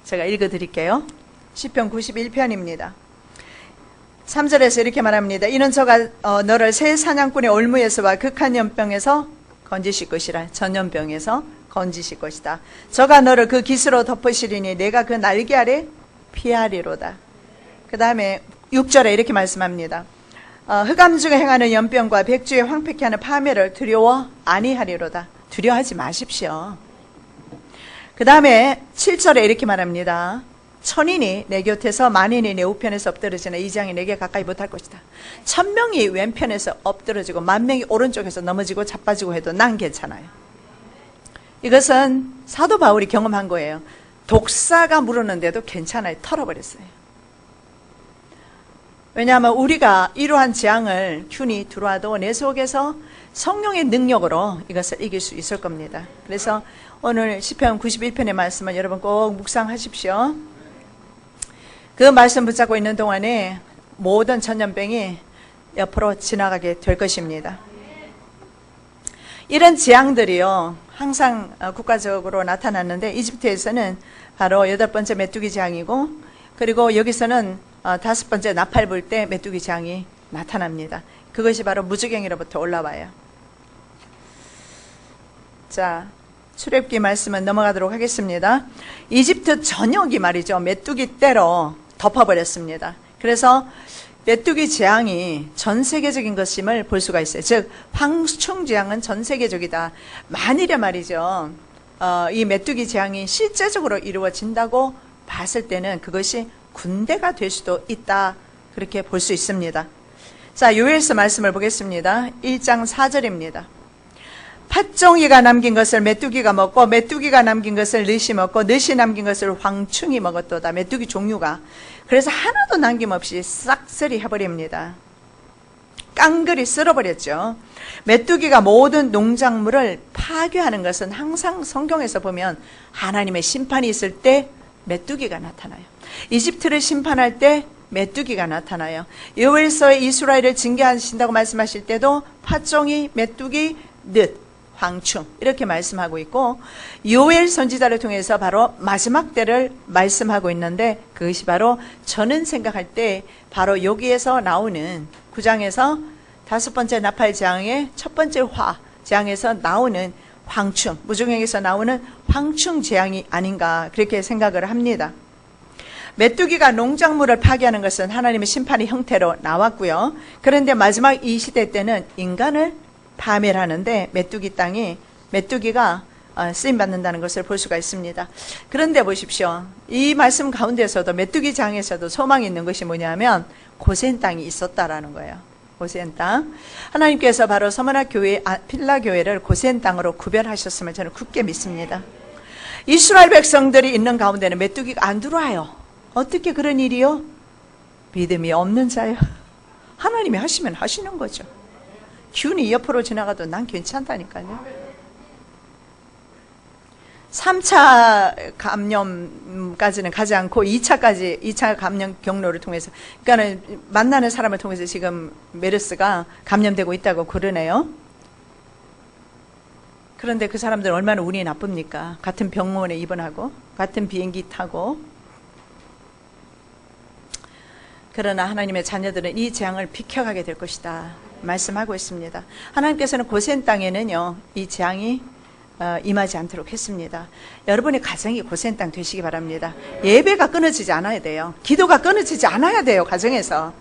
제가 읽어 드릴게요. 시편 91편입니다. 3절에서 이렇게 말합니다. 이는 저가 너를 새 사냥꾼의 올무에서와 극한 연병에서 건지실 것이라. 전염병에서 건지실 것이다. 저가 너를 그 깃으로 덮으시리니 내가 그 날개 아래 피하리로다. 그 다음에 6절에 이렇게 말씀합니다. 흑암 중에 행하는 연병과 백주에 황폐케 하는 파멸을 두려워 아니하리로다. 두려워하지 마십시오. 그 다음에 7절에 이렇게 말합니다. 천인이 내 곁에서 만인이 내 우편에서 엎드러지나 이 장이 내게 가까이 못할 것이다. 1000명이 왼편에서 엎드러지고 10,000명이 오른쪽에서 넘어지고 자빠지고 해도 난 괜찮아요. 이것은 사도 바울이 경험한 거예요. 독사가 물었는데도 괜찮아요. 털어버렸어요. 왜냐하면 우리가 이러한 재앙을 균이 들어와도 내 속에서 성령의 능력으로 이것을 이길 수 있을 겁니다. 그래서 오늘 시편 91편의 말씀을 여러분 꼭 묵상하십시오. 그 말씀 붙잡고 있는 동안에 모든 전염병이 옆으로 지나가게 될 것입니다. 이런 재앙들이요 항상 국가적으로 나타났는데 이집트에서는 바로 8번째 메뚜기 재앙이고, 그리고 여기서는 5번째 나팔 불 때 메뚜기 재앙이 나타납니다. 그것이 바로 무주경이로부터 올라와요. 자, 출애굽기 말씀은 넘어가도록 하겠습니다. 이집트 전역이 말이죠, 메뚜기 떼로 덮어버렸습니다. 그래서 메뚜기 재앙이 전 세계적인 것임을 볼 수가 있어요. 즉 황충 재앙은 전 세계적이다. 만일에 말이죠, 이 메뚜기 재앙이 실제적으로 이루어진다고 봤을 때는 그것이 군대가 될 수도 있다, 그렇게 볼 수 있습니다. 자, 요엘서 말씀을 보겠습니다. 1장 4절입니다. 팥종이가 남긴 것을 메뚜기가 먹고 메뚜기가 남긴 것을 늑이 먹고 늑이 남긴 것을 황충이 먹었도다. 메뚜기 종류가. 그래서 하나도 남김없이 싹쓸이 해버립니다. 깡그리 쓸어버렸죠. 메뚜기가 모든 농작물을 파괴하는 것은 항상 성경에서 보면 하나님의 심판이 있을 때 메뚜기가 나타나요. 이집트를 심판할 때 메뚜기가 나타나요. 요엘서에 이스라엘을 징계하신다고 말씀하실 때도 팥종이, 메뚜기, 늑, 황충 이렇게 말씀하고 있고, 요엘 선지자를 통해서 바로 마지막 때를 말씀하고 있는데, 그것이 바로 저는 생각할 때 바로 여기에서 나오는 9장에서 5번째 나팔 재앙의 첫 번째 화 재앙에서 나오는 황충, 무중행에서 나오는 황충 재앙이 아닌가 그렇게 생각을 합니다. 메뚜기가 농작물을 파괴하는 것은 하나님의 심판의 형태로 나왔고요. 그런데 마지막 이 시대 때는 인간을 파멸하는데 메뚜기가 쓰임받는다는 것을 볼 수가 있습니다. 그런데 보십시오. 이 말씀 가운데서도 메뚜기 장에서도 소망이 있는 것이 뭐냐면 고센 땅이 있었다라는 거예요. 고센 땅. 하나님께서 바로 서머나 교회, 필라 교회를 고센 땅으로 구별하셨음을 저는 굳게 믿습니다. 이스라엘 백성들이 있는 가운데는 메뚜기가 안 들어와요. 어떻게 그런 일이요? 믿음이 없는 자요. 하나님이 하시면 하시는 거죠. 균이 옆으로 지나가도 난 괜찮다니까요. 3차 감염까지는 가지 않고 2차 감염 경로를 통해서, 그러니까 만나는 사람을 통해서 지금 메르스가 감염되고 있다고 그러네요. 그런데 그 사람들은 얼마나 운이 나쁩니까? 같은 병원에 입원하고 같은 비행기 타고. 그러나 하나님의 자녀들은 이 재앙을 비켜가게 될 것이다 말씀하고 있습니다. 하나님께서는 고센 땅에는요 이 재앙이 임하지 않도록 했습니다. 여러분의 가정이 고센 땅 되시기 바랍니다. 예배가 끊어지지 않아야 돼요. 기도가 끊어지지 않아야 돼요. 가정에서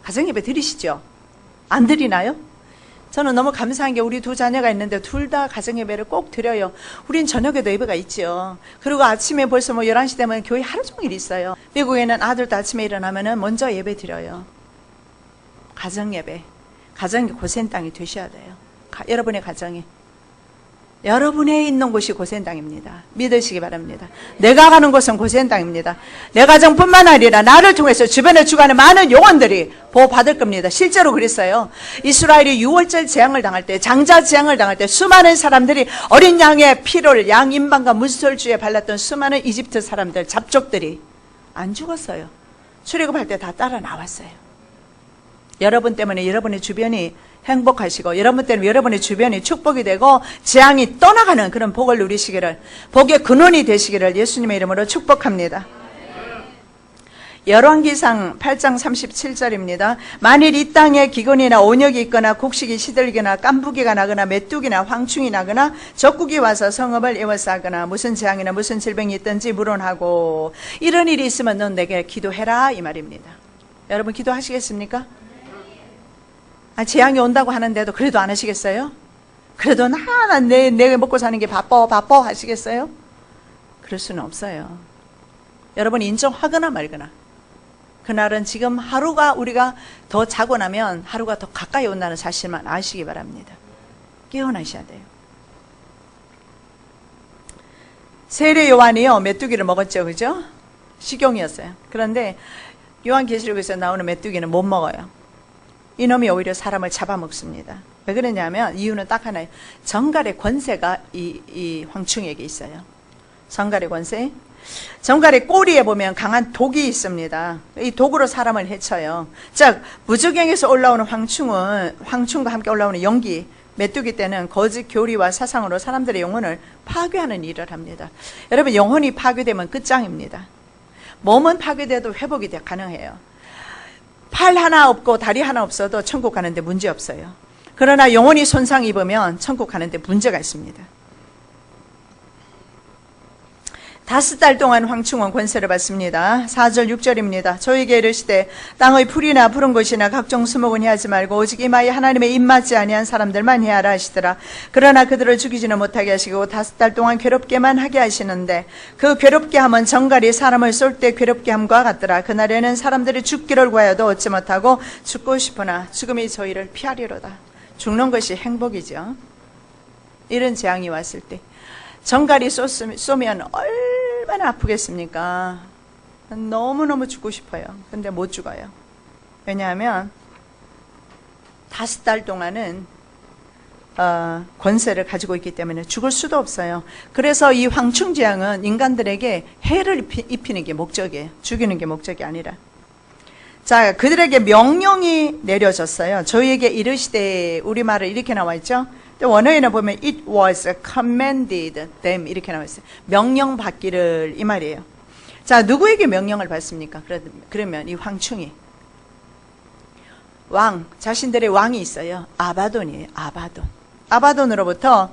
가정 예배 드리시죠? 안 드리나요? 저는 너무 감사한 게 우리 2 자녀가 있는데 둘 다 가정 예배를 꼭 드려요. 우린 저녁에도 예배가 있죠. 그리고 아침에 벌써 11시 되면 교회 하루 종일 있어요. 미국에는 아들도 아침에 일어나면 먼저 예배 드려요. 가정 예배. 가정이 고센 땅이 되셔야 돼요. 여러분의 가정이. 여러분의 있는 곳이 고센 땅입니다. 믿으시기 바랍니다. 내가 가는 곳은 고센 땅입니다. 내 가정뿐만 아니라 나를 통해서 주변에 죽어가는 많은 영혼들이 보호받을 겁니다. 실제로 그랬어요. 이스라엘이 6월절 재앙을 당할 때, 장자 재앙을 당할 때 수많은 사람들이 어린 양의 피를 양 임방과 문설주에 발랐던 수많은 이집트 사람들, 잡족들이 안 죽었어요. 출애굽할 때 다 따라 나왔어요. 여러분 때문에 여러분의 주변이 행복하시고, 여러분 때문에 여러분의 주변이 축복이 되고 재앙이 떠나가는 그런 복을 누리시기를, 복의 근원이 되시기를 예수님의 이름으로 축복합니다. 열왕기상 8장 37절입니다. 만일 이 땅에 기근이나 온역이 있거나 곡식이 시들거나 깐부기가 나거나 메뚜기나 황충이 나거나 적국이 와서 성읍을 에워싸거나 무슨 재앙이나 무슨 질병이 있든지 물론하고 이런 일이 있으면 넌 내게 기도해라 이 말입니다. 여러분 기도하시겠습니까? 재앙이 온다고 하는데도 그래도 안 하시겠어요? 그래도 내 먹고 사는 게 바빠 하시겠어요? 그럴 수는 없어요. 여러분 인정하거나 말거나. 그날은 지금 하루가 우리가 더 자고 나면 하루가 더 가까이 온다는 사실만 아시기 바랍니다. 깨어나셔야 돼요. 세례 요한이요 메뚜기를 먹었죠, 그죠? 식용이었어요. 그런데 요한계시록에서 나오는 메뚜기는 못 먹어요. 이놈이 오히려 사람을 잡아먹습니다. 왜 그러냐면 이유는 딱 하나예요. 정갈의 권세가 이 황충에게 있어요. 정갈의 권세. 정갈의 꼬리에 보면 강한 독이 있습니다. 이 독으로 사람을 해쳐요. 즉 무저갱에서 올라오는 황충과 함께 올라오는 연기, 메뚜기 때는 거짓 교리와 사상으로 사람들의 영혼을 파괴하는 일을 합니다. 여러분 영혼이 파괴되면 끝장입니다. 몸은 파괴돼도 회복이 가능해요. 팔 하나 없고 다리 하나 없어도 천국 가는데 문제 없어요. 그러나 영혼이 손상 입으면 천국 가는데 문제가 있습니다. 5달 동안 황충은 권세를 받습니다. 4절 6절입니다. 저에게 이르시되 땅의 풀이나 푸른 것이나 각종 수목은 해하지 말고 오직 이마에 하나님의 입맞지 아니한 사람들만 해하라 하시더라. 그러나 그들을 죽이지는 못하게 하시고 5달 동안 괴롭게만 하게 하시는데 그 괴롭게 함은 정갈이 사람을 쏠 때 괴롭게 함과 같더라. 그날에는 사람들이 죽기를 구하여도 얻지 못하고 죽고 싶으나 죽음이 저희를 피하리로다. 죽는 것이 행복이죠. 이런 재앙이 왔을 때 정갈이 쏘면 얼마나 아프겠습니까? 너무너무 죽고 싶어요. 근데 못 죽어요. 왜냐하면 5달 동안은 권세를 가지고 있기 때문에 죽을 수도 없어요. 그래서 이 황충재앙은 인간들에게 해를 입히는 게 목적이에요. 죽이는 게 목적이 아니라. 자, 그들에게 명령이 내려졌어요. 저희에게 이르시되, 우리말을 이렇게 나와 있죠. 원어에는 보면 it was commanded them 이렇게 나와 있어요. 명령 받기를 이 말이에요. 자, 누구에게 명령을 받습니까? 그러면 이 황충이 자신들의 왕이 있어요. 아바돈이에요. 아바돈으로부터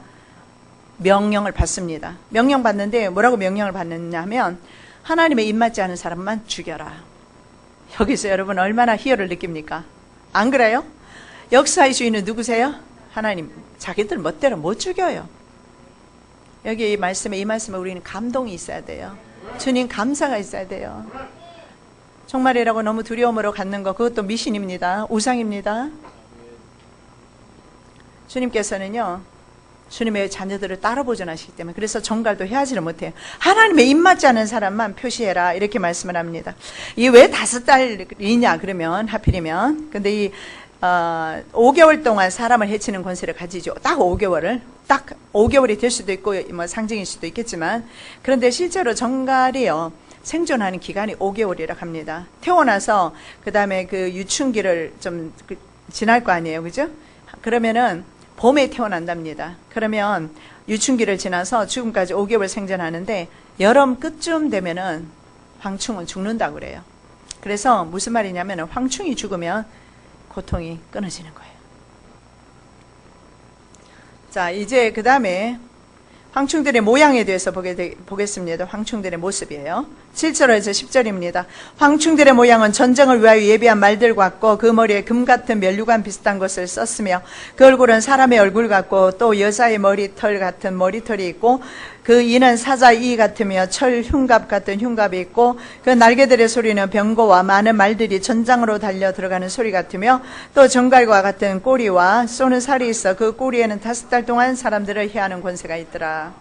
명령을 받습니다. 명령 받는데 뭐라고 명령을 받느냐 하면 하나님의 입맞지 않은 사람만 죽여라. 여기서 여러분 얼마나 희열을 느낍니까? 안 그래요? 역사의 주인은 누구세요? 하나님. 자기들 멋대로 못 죽여요. 여기 이 말씀에 우리는 감동이 있어야 돼요. 주님 감사가 있어야 돼요. 정말이라고 너무 두려움으로 갖는 거 그것도 미신입니다. 우상입니다. 주님께서는요 주님의 자녀들을 따라 보존하시기 때문에 그래서 정갈도 해하지를 못해요. 하나님의 입맞지 않은 사람만 표시해라 이렇게 말씀을 합니다. 이 왜 5달이냐 그러면 하필이면 근데 이 5개월 동안 사람을 해치는 권세를 가지죠. 딱 5개월이 될 수도 있고 뭐 상징일 수도 있겠지만 그런데 실제로 정갈이요 생존하는 기간이 5개월이라 합니다. 태어나서 그 다음에 그 유충기를 좀 지날 거 아니에요, 그죠? 그러면은 봄에 태어난답니다. 그러면 유충기를 지나서 지금까지 5개월 생존하는데 여름 끝쯤 되면은 황충은 죽는다고 그래요. 그래서 무슨 말이냐면 황충이 죽으면 고통이 끊어지는 거예요. 자, 이제 그 다음에 황충들의 모양에 대해서 보겠습니다. 황충들의 모습이에요. 7절에서 10절입니다. 황충들의 모양은 전쟁을 위하여 예비한 말들 같고 그 머리에 금 같은 면류관 비슷한 것을 썼으며 그 얼굴은 사람의 얼굴 같고 또 여자의 머리털 같은 머리털이 있고 그 이는 사자 이 같으며 철 흉갑 같은 흉갑이 있고 그 날개들의 소리는 병거와 많은 말들이 전장으로 달려 들어가는 소리 같으며 또 정갈과 같은 꼬리와 쏘는 살이 있어 그 꼬리에는 5달 동안 사람들을 해하는 권세가 있더라.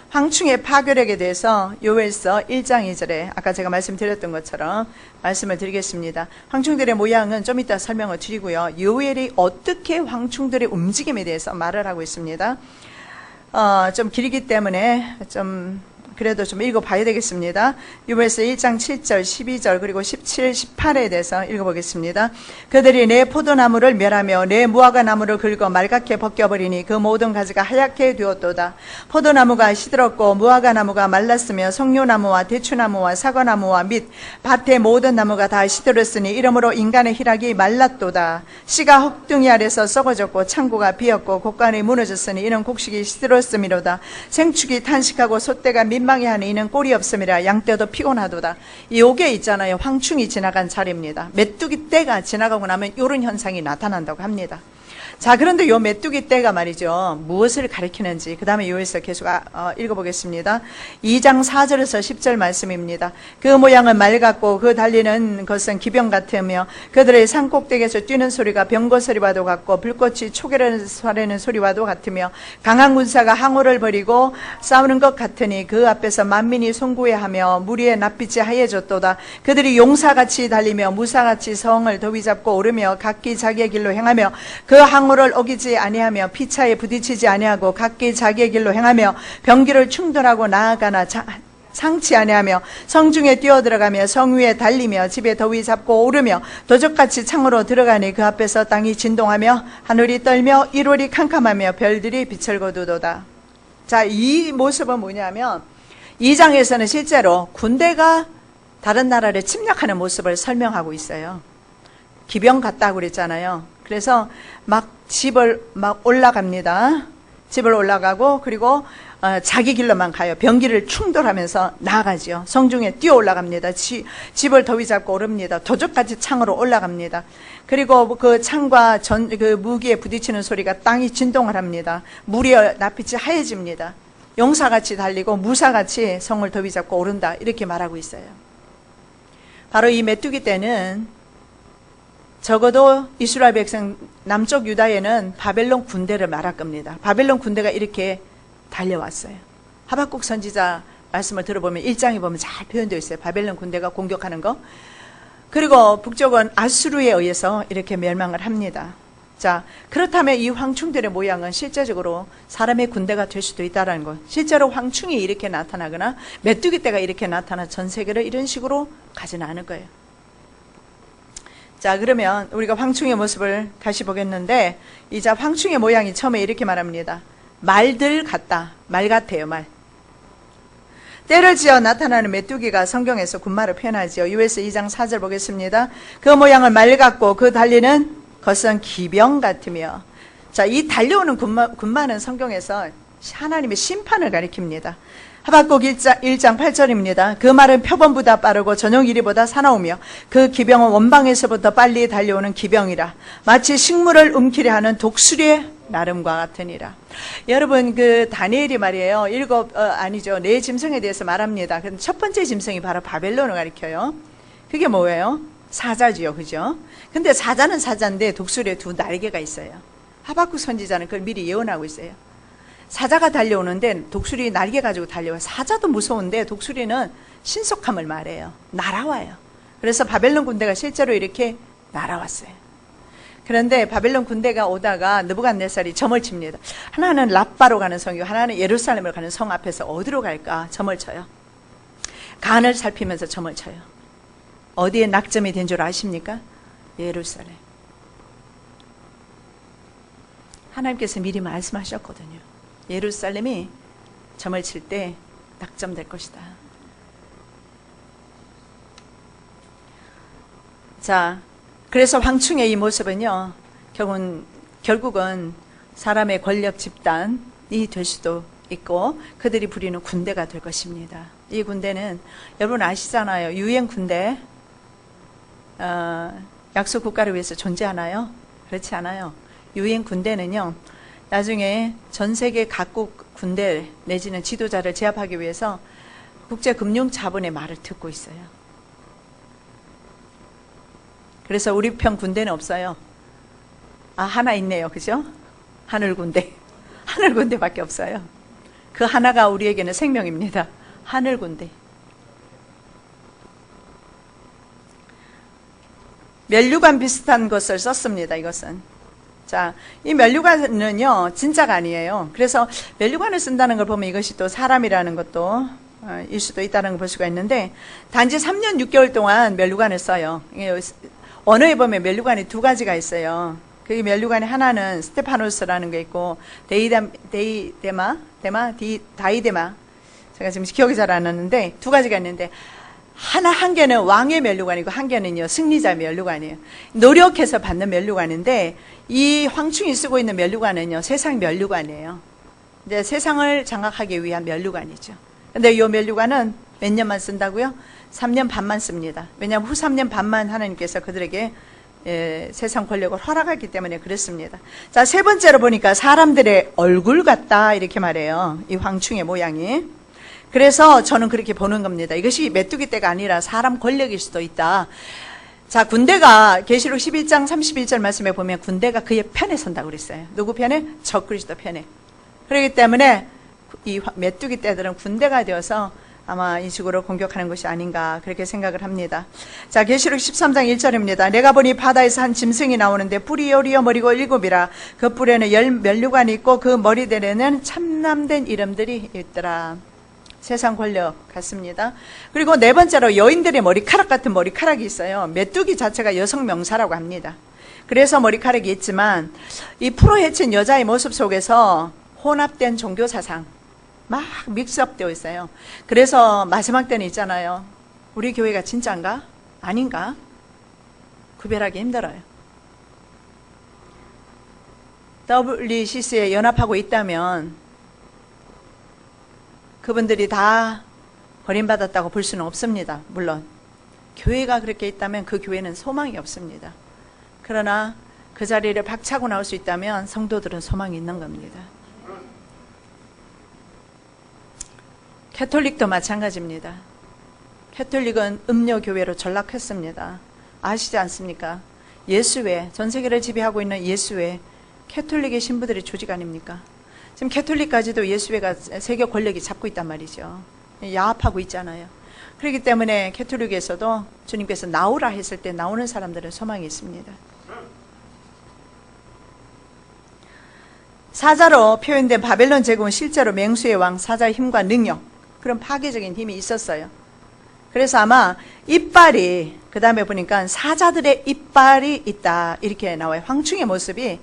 황충의 파괴력에 대해서 요엘서 1장 2절에 아까 제가 말씀드렸던 것처럼 말씀을 드리겠습니다. 황충들의 모양은 좀 이따 설명을 드리고요. 요엘이 어떻게 황충들의 움직임에 대해서 말을 하고 있습니다. 좀 길기 때문에 좀 그래도 좀 읽어봐야 되겠습니다. 유브에서 1장 7절, 12절, 그리고 17, 18에 대해서 읽어보겠습니다. 그들이 내 포도나무를 멸하며 내 무화과 나무를 긁어 말갛게 벗겨버리니 그 모든 가지가 하얗게 되었도다. 포도나무가 시들었고 무화과 나무가 말랐으며 석류나무와 대추나무와 사과나무와 및 밭의 모든 나무가 다 시들었으니 이러므로 인간의 희락이 말랐도다. 씨가 흙둥이 아래서 썩어졌고 창고가 비었고 곡간이 무너졌으니 이는 곡식이 시들었음이로다. 생축이 탄식하고 솥대가 민망해하니 이는 꼴이 없음이라. 양떼도 피곤하도다. 요게 있잖아요. 황충이 지나간 자리입니다. 메뚜기 떼가 지나가고 나면 이런 현상이 나타난다고 합니다. 자, 그런데 요 메뚜기 떼가 말이죠, 무엇을 가리키는지 그 다음에 요에서 계속 읽어보겠습니다. 2장 4절에서 10절 말씀입니다. 그 모양은 말 같고 그 달리는 것은 기병 같으며 그들의 산꼭대기에서 뛰는 소리가 병거 소리와도 같고 불꽃이 초계를 사르는 소리와도 같으며 강한 군사가 항우를 벌이고 싸우는 것 같으니 그 앞에서 만민이 송구해하며 무리의 낯빛이 하얘졌도다. 그들이 용사같이 달리며 무사같이 성을 더위 잡고 오르며 각기 자기의 길로 행하며 그 항우를 어기지 아니하며 피차에 부딪히지 아니하고 각기 자기의 길로 행하며 병기를 충돌하고 나아가나 상치 아니하며 성중에 뛰어들어가며 성 위에 달리며 집에 더위 잡고 오르며 도적같이 창으로 들어가니 그 앞에서 땅이 진동하며 하늘이 떨며 일월이 캄캄하며 별들이 빛을 거두도다. 자, 이 모습은 뭐냐면 2장에서는 실제로 군대가 다른 나라를 침략하는 모습을 설명하고 있어요. 기병 같다고 그랬잖아요. 그래서 막 집을 막 올라갑니다. 집을 올라가고 그리고 자기 길로만 가요. 병기를 충돌하면서 나아가죠. 성중에 뛰어 올라갑니다. 집을 더위 잡고 오릅니다. 도적같이 창으로 올라갑니다. 그리고 그 창과 그 무기에 부딪히는 소리가 땅이 진동을 합니다. 무리의 낯빛이 하얘집니다. 용사같이 달리고 무사같이 성을 더위 잡고 오른다. 이렇게 말하고 있어요. 바로 이 메뚜기 떼는 적어도 이스라엘 백성 남쪽 유다에는 바벨론 군대를 말할 겁니다. 바벨론 군대가 이렇게 달려왔어요. 하박국 선지자 말씀을 들어보면 1장에 보면 잘 표현되어 있어요. 바벨론 군대가 공격하는 거. 그리고 북쪽은 아수르에 의해서 이렇게 멸망을 합니다. 자, 그렇다면 이 황충들의 모양은 실제적으로 사람의 군대가 될 수도 있다는 것. 실제로 황충이 이렇게 나타나거나 메뚜기 떼가 이렇게 나타나 전 세계를 이런 식으로 가지는 않을 거예요. 자, 그러면 우리가 황충의 모습을 다시 보겠는데, 이제 황충의 모양이 처음에 이렇게 말합니다. 말들 같다. 말 같아요, 말. 때를 지어 나타나는 메뚜기가 성경에서 군마를 표현하지요. 유에서 2장 4절 보겠습니다. 그 모양을 말 같고 그 달리는 것은 기병 같으며. 자, 이 달려오는 군마는 성경에서 하나님의 심판을 가리킵니다. 하박국 1장 8절입니다. 그 말은 표범보다 빠르고 저녁 이리보다 사나우며 그 기병은 원방에서부터 빨리 달려오는 기병이라. 마치 식물을 움키려 하는 독수리의 나름과 같으니라. 여러분, 그 다니엘이 말이에요. 네 짐승에 대해서 말합니다. 첫 번째 짐승이 바로 바벨론을 가리켜요. 그게 뭐예요? 사자지요, 그죠? 근데 사자는 사자인데 독수리에 두 날개가 있어요. 하박국 선지자는 그걸 미리 예언하고 있어요. 사자가 달려오는데 독수리 날개 가지고 달려와요. 사자도 무서운데 독수리는 신속함을 말해요. 날아와요. 그래서 바벨론 군대가 실제로 이렇게 날아왔어요. 그런데 바벨론 군대가 오다가 느부갓네살이 점을 칩니다. 하나는 랍바로 가는 성이고 하나는 예루살렘을 가는 성 앞에서 어디로 갈까 점을 쳐요. 간을 살피면서 점을 쳐요. 어디에 낙점이 된 줄 아십니까? 예루살렘. 하나님께서 미리 말씀하셨거든요. 예루살렘이 점을 칠 때 낙점될 것이다. 자, 그래서 황충의 이 모습은요, 결국은 사람의 권력 집단이 될 수도 있고 그들이 부리는 군대가 될 것입니다. 이 군대는 여러분 아시잖아요. 유엔 군대, 약속 국가를 위해서 존재하나요? 그렇지 않아요. 유엔 군대는요, 나중에 전 세계 각국 군대 내지는 지도자를 제압하기 위해서 국제금융자본의 말을 듣고 있어요. 그래서 우리 편 군대는 없어요. 하나 있네요. 그죠? 하늘군대. 하늘군대밖에 없어요. 그 하나가 우리에게는 생명입니다. 하늘군대. 면류관 비슷한 것을 썼습니다. 이것은. 자, 이 면류관은요, 진짜가 아니에요. 그래서 면류관을 쓴다는 걸 보면 이것이 또 사람이라는 것도 일 수도 있다는 걸 볼 수가 있는데, 단지 3년 6개월 동안 면류관을 써요. 언어에 보면 면류관이 두 가지가 있어요. 그 면류관이 하나는 스테파노스라는 게 있고, 다이데마. 제가 지금 기억이 잘 안 나는데, 두 가지가 있는데, 한 개는 왕의 면류관이고, 한 개는요, 승리자 면류관이에요. 노력해서 받는 면류관인데, 이 황충이 쓰고 있는 면류관은요, 세상 면류관이에요. 이제 세상을 장악하기 위한 면류관이죠. 근데 이 면류관은 몇 년만 쓴다고요? 3년 반만 씁니다. 왜냐하면 후 3년 반만 하나님께서 그들에게 세상 권력을 허락하기 때문에 그렇습니다. 자, 세 번째로 보니까 사람들의 얼굴 같다 이렇게 말해요. 이 황충의 모양이. 그래서 저는 그렇게 보는 겁니다. 이것이 메뚜기 떼가 아니라 사람 권력일 수도 있다. 자, 군대가 계시록 11장 31절 말씀에 보면 군대가 그의 편에 선다고 그랬어요. 누구 편에? 적그리스도 편에. 그렇기 때문에 이 메뚜기 떼들은 군대가 되어서 아마 이 지구를 공격하는 것이 아닌가 그렇게 생각을 합니다. 자, 계시록 13장 1절입니다. 내가 보니 바다에서 한 짐승이 나오는데 뿔이 여리여 머리고 7이라. 그 뿔에는 면류관이 있고 그 머리들에는 참남된 이름들이 있더라. 세상 권력 같습니다. 그리고 네 번째로 여인들의 머리카락 같은 머리카락이 있어요. 메뚜기 자체가 여성 명사라고 합니다. 그래서 머리카락이 있지만 이 프로헤친 여자의 모습 속에서 혼합된 종교 사상 막 믹스업되어 있어요. 그래서 마지막 때는 있잖아요. 우리 교회가 진짜인가? 아닌가? 구별하기 힘들어요. WCC에 연합하고 있다면 그분들이 다 버림받았다고 볼 수는 없습니다. 물론 교회가 그렇게 있다면 그 교회는 소망이 없습니다. 그러나 그 자리를 박차고 나올 수 있다면 성도들은 소망이 있는 겁니다. 캐톨릭도 마찬가지입니다. 캐톨릭은 음료교회로 전락했습니다. 아시지 않습니까? 예수회, 전 세계를 지배하고 있는 예수회, 캐톨릭의 신부들의 조직 아닙니까? 지금 캐톨릭까지도 예수회가 세계 권력이 잡고 있단 말이죠. 야합하고 있잖아요. 그렇기 때문에 캐톨릭에서도 주님께서 나오라 했을 때 나오는 사람들은 소망이 있습니다. 사자로 표현된 바벨론 제국은 실제로 맹수의 왕 사자의 힘과 능력, 그런 파괴적인 힘이 있었어요. 그래서 아마 이빨이, 그 다음에 보니까 사자들의 이빨이 있다 이렇게 나와요. 황충의 모습이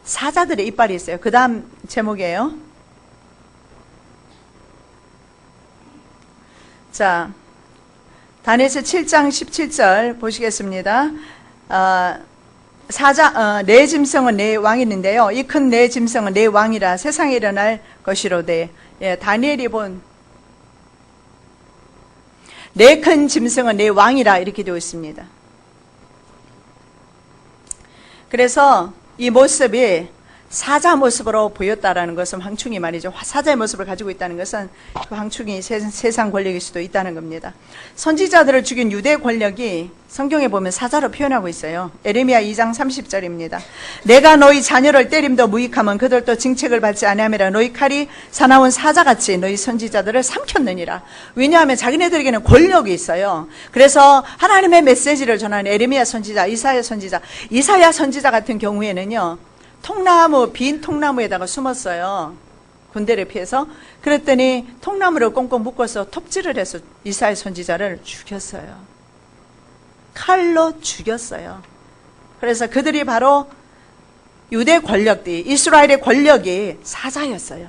사자들의 이빨이 있어요. 그 다음 제목이에요. 자, 다니엘서 7장 17절 보시겠습니다. 내 짐승은 내 왕이는데요. 이 큰 내 짐승은 내 왕이라 세상에 일어날 것이로되. 예, 다니엘이 본 내 큰 짐승은 내 왕이라 이렇게 되어 있습니다. 그래서 이 모습이 사자 모습으로 보였다라는 것은 황충이 말이죠. 사자의 모습을 가지고 있다는 것은 그 황충이 세상 권력일 수도 있다는 겁니다. 선지자들을 죽인 유대 권력이 성경에 보면 사자로 표현하고 있어요. 에레미야 2장 30절입니다. 내가 너희 자녀를 때림도 무익하면 그들도 징책을 받지 아니하리라. 너희 칼이 사나운 사자같이 너희 선지자들을 삼켰느니라. 왜냐하면 자기네들에게는 권력이 있어요. 그래서 하나님의 메시지를 전하는 에레미야 선지자, 이사야 선지자 같은 경우에는요, 빈 통나무에다가 숨었어요. 군대를 피해서. 그랬더니 통나무를 꽁꽁 묶어서 톱질을 해서 이사야 선지자를 죽였어요. 칼로 죽였어요. 그래서 그들이 바로 유대 권력들이, 이스라엘의 권력이 사자였어요.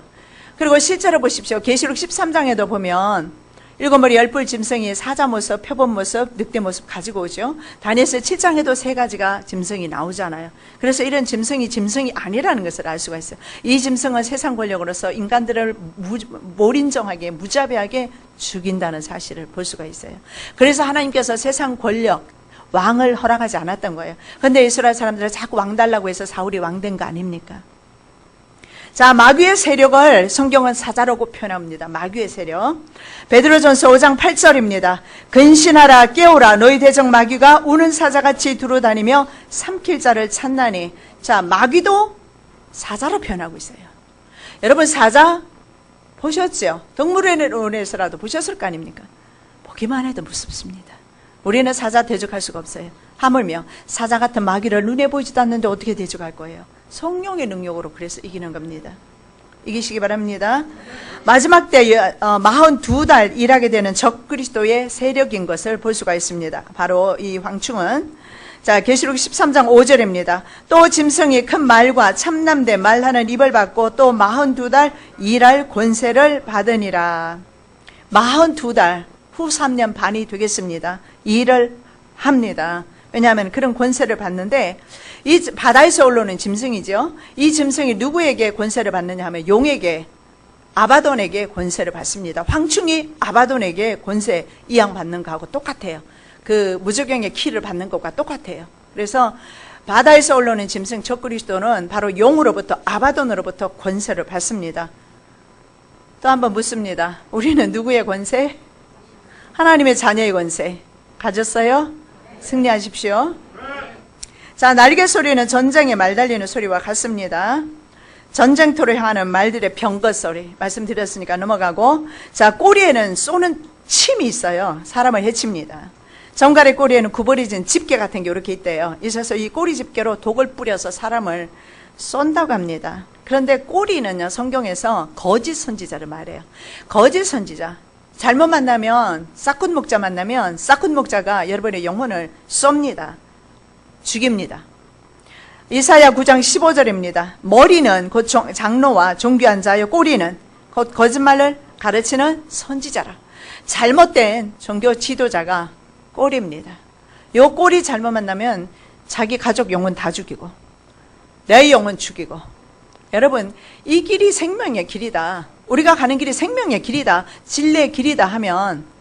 그리고 실제로 보십시오. 계시록 13장에도 보면 일곱 머리 열뿔 짐승이 사자 모습, 표범 모습, 늑대 모습 가지고 오죠. 다니엘서 7장에도 세 가지가 짐승이 나오잖아요. 그래서 이런 짐승이 아니라는 것을 알 수가 있어요. 이 짐승은 세상 권력으로서 인간들을 몰인정하게, 무자비하게 죽인다는 사실을 볼 수가 있어요. 그래서 하나님께서 세상 권력, 왕을 허락하지 않았던 거예요. 그런데 이스라엘 사람들은 자꾸 왕 달라고 해서 사울이 왕 된 거 아닙니까? 자, 마귀의 세력을 성경은 사자라고 표현합니다. 마귀의 세력. 베드로전서 5장 8절입니다. 근신하라 깨우라 너희 대적 마귀가 우는 사자같이 두루다니며 삼킬 자를 찾나니. 자, 마귀도 사자로 표현하고 있어요. 여러분 사자 보셨죠? 동물원에서라도 보셨을 거 아닙니까? 보기만 해도 무섭습니다. 우리는 사자 대적할 수가 없어요. 하물며 사자 같은 마귀를 눈에 보이지도 않는데 어떻게 대적할 거예요? 성령의 능력으로 그래서 이기는 겁니다. 이기시기 바랍니다. 마지막 때 42달 일하게 되는 적그리스도의 세력인 것을 볼 수가 있습니다. 바로 이 황충은. 자, 계시록 13장 5절입니다. 또 짐승이 큰 말과 참남대 말하는 입을 받고 또 42달 일할 권세를 받으니라. 42달 후 3년 반이 되겠습니다. 일을 합니다. 왜냐하면 그런 권세를 받는데, 이 바다에서 올라오는 짐승이죠. 이 짐승이 누구에게 권세를 받느냐 하면 용에게, 아바돈에게 권세를 받습니다. 황충이 아바돈에게 권세 이양받는 거하고 똑같아요. 그 무저갱의 키를 받는 것과 똑같아요. 그래서 바다에서 올라오는 짐승 적그리스도는 바로 용으로부터, 아바돈으로부터 권세를 받습니다. 또 한번 묻습니다. 우리는 누구의 권세? 하나님의 자녀의 권세 가졌어요? 승리하십시오. 자, 날개 소리는 전쟁에 말 달리는 소리와 같습니다. 전쟁터로 향하는 말들의 병거 소리 말씀드렸으니까 넘어가고, 자, 꼬리에는 쏘는 침이 있어요. 사람을 해칩니다. 정갈의 꼬리에는 구부러진 집게 같은 게 이렇게 있대요. 있어서 이 꼬리 집게로 독을 뿌려서 사람을 쏜다고 합니다. 그런데 꼬리는요, 성경에서 거짓 선지자를 말해요. 거짓 선지자. 잘못 만나면, 싹군 목자 만나면 싹군 목자가 여러분의 영혼을 쏩니다. 죽입니다. 이사야 9장 15절입니다. 머리는 곧 장로와 종교한 자요, 꼬리는 곧 거짓말을 가르치는 선지자라. 잘못된 종교 지도자가 꼬리입니다. 요 꼬리 잘못 만나면 자기 가족 영혼 다 죽이고 내 영혼 죽이고. 여러분, 이 길이 생명의 길이다, 우리가 가는 길이 생명의 길이다, 진리의 길이다 하면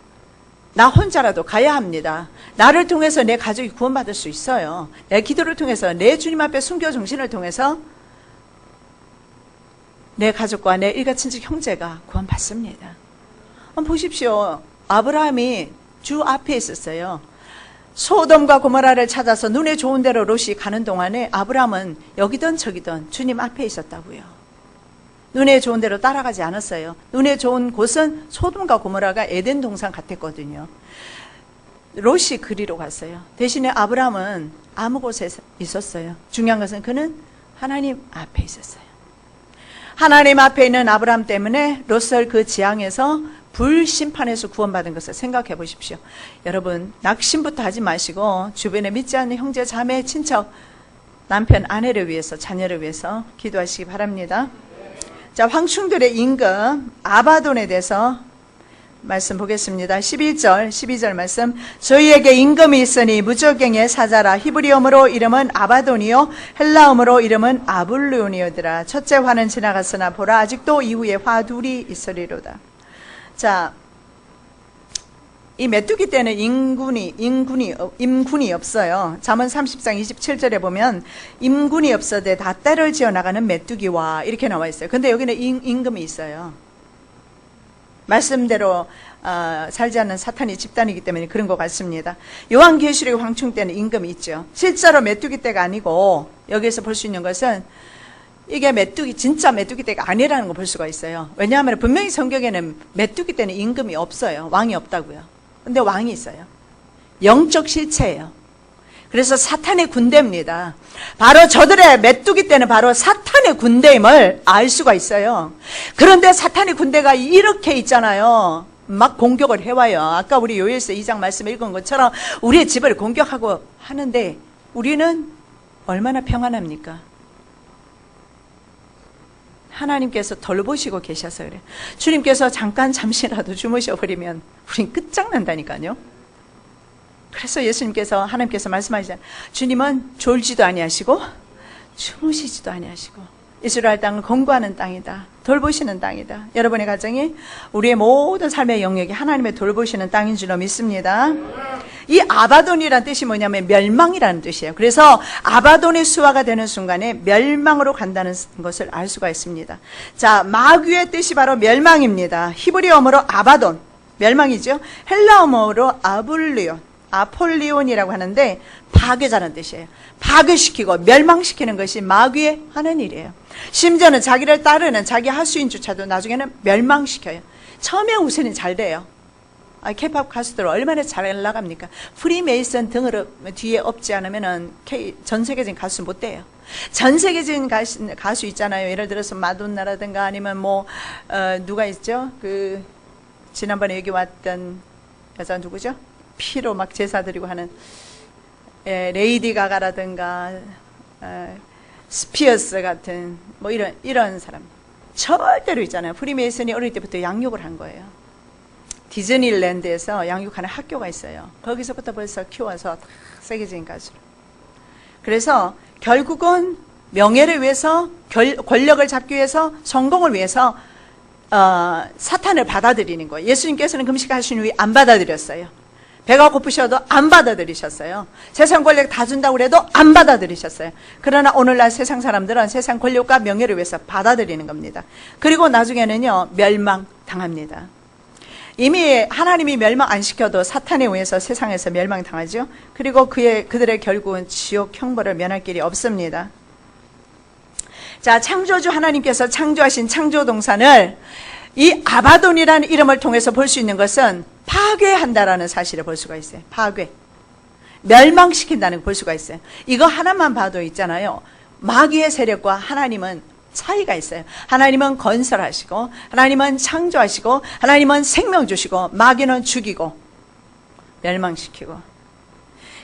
나 혼자라도 가야 합니다. 나를 통해서 내 가족이 구원받을 수 있어요. 내 기도를 통해서, 내 주님 앞에 순교 정신을 통해서 내 가족과 내 일가친척 형제가 구원받습니다. 한번 보십시오. 아브라함이 주 앞에 있었어요. 소돔과 고모라를 찾아서 눈에 좋은 대로 롯이 가는 동안에 아브라함은 여기든 저기든 주님 앞에 있었다고요. 눈에 좋은 대로 따라가지 않았어요. 눈에 좋은 곳은 소돔과 고모라가 에덴 동산 같았거든요. 롯이 그리로 갔어요. 대신에 아브라함은 아무 곳에 있었어요. 중요한 것은 그는 하나님 앞에 있었어요. 하나님 앞에 있는 아브라함 때문에 롯을 그 지향에서 불심판에서 구원받은 것을 생각해 보십시오. 여러분, 낙심부터 하지 마시고 주변에 믿지 않는 형제, 자매, 친척, 남편, 아내를 위해서, 자녀를 위해서 기도하시기 바랍니다. 자, 황충들의 임금 아바돈에 대해서 말씀 보겠습니다. 12절 말씀. 저희에게 임금이 있으니 무저갱의 사자라. 히브리어로 이름은 아바돈이요 헬라어로 이름은 아블루온이오더라. 첫째 화는 지나갔으나 보라, 아직도 이후에 화 둘이 있으리로다. 자, 이 메뚜기 때는 임군이 없어요. 잠언 30장 27절에 보면 임군이 없어도 다 떼를 지어 나가는 메뚜기와 이렇게 나와 있어요. 근데 여기는 임금이 있어요. 말씀대로 살지 않는 사탄이 집단이기 때문에 그런 것 같습니다. 요한계시록 황충 때는 임금이 있죠. 실제로 메뚜기 떼가 아니고 여기에서 볼 수 있는 것은 이게 진짜 메뚜기 떼가 아니라는 걸 볼 수가 있어요. 왜냐하면 분명히 성경에는 메뚜기 떼는 임금이 없어요. 왕이 없다고요. 근데 왕이 있어요. 영적 실체예요. 그래서 사탄의 군대입니다. 바로 저들의 메뚜기 떼는 바로 사탄의 군대임을 알 수가 있어요. 그런데 사탄의 군대가 이렇게 있잖아요. 막 공격을 해와요. 아까 우리 요엘서 2장 말씀 읽은 것처럼 우리의 집을 공격하고 하는데 우리는 얼마나 평안합니까? 하나님께서 돌보시고 계셔서 그래요. 주님께서 잠시라도 주무셔버리면 우린 끝장난다니까요. 그래서 예수님께서, 하나님께서 말씀하시잖아요. 주님은 졸지도 아니하시고 주무시지도 아니하시고 이스라엘 땅은 공부하는 땅이다. 돌보시는 땅이다. 여러분의 가정이, 우리의 모든 삶의 영역이 하나님의 돌보시는 땅인 줄로 믿습니다. 이 아바돈이라는 뜻이 뭐냐면 멸망이라는 뜻이에요. 그래서 아바돈의 수화가 되는 순간에 멸망으로 간다는 것을 알 수가 있습니다. 자, 마귀의 뜻이 바로 멸망입니다. 히브리어로 아바돈, 멸망이죠. 헬라어로 아폴리온이라고 하는데 파괴자라는 뜻이에요. 파괴시키고 멸망시키는 것이 마귀의 하는 일이에요. 심지어는 자기를 따르는 자기 하수인조차도 나중에는 멸망시켜요. 처음에 우선이 잘 돼요. 케이팝 가수들 얼마나 잘 나갑니까? 프리메이슨 등을 뒤에 업지 않으면은 전 세계적인 가수 못 돼요. 전 세계적인 가수 있잖아요. 예를 들어서 마돈나라든가 아니면 누가 있죠? 지난번에 여기 왔던 여자 누구죠? 피로 막 제사 드리고 하는 레이디 가가라든가 스피어스 같은 이런 사람 절대로 있잖아요. 프리메이슨이 어릴 때부터 양육을 한 거예요. 디즈니랜드에서 양육하는 학교가 있어요. 거기서부터 벌써 키워서 세계적인 가수로. 그래서 결국은 명예를 위해서 권력을 잡기 위해서 성공을 위해서 사탄을 받아들이는 거예요. 예수님께서는 금식하신 후에 안 받아들였어요. 배가 고프셔도 안 받아들이셨어요. 세상 권력 다 준다고 해도 안 받아들이셨어요. 그러나 오늘날 세상 사람들은 세상 권력과 명예를 위해서 받아들이는 겁니다. 그리고 나중에는요, 멸망당합니다. 이미 하나님이 멸망 안 시켜도 사탄에 의해서 세상에서 멸망당하죠. 그리고 그들의 결국은 지옥 형벌을 면할 길이 없습니다. 자, 창조주 하나님께서 창조하신 창조동산을 이 아바돈이라는 이름을 통해서 볼 수 있는 것은 파괴한다라는 사실을 볼 수가 있어요. 파괴. 멸망시킨다는 걸 볼 수가 있어요. 이거 하나만 봐도 있잖아요. 마귀의 세력과 하나님은 차이가 있어요. 하나님은 건설하시고, 하나님은 창조하시고, 하나님은 생명 주시고, 마귀는 죽이고, 멸망시키고.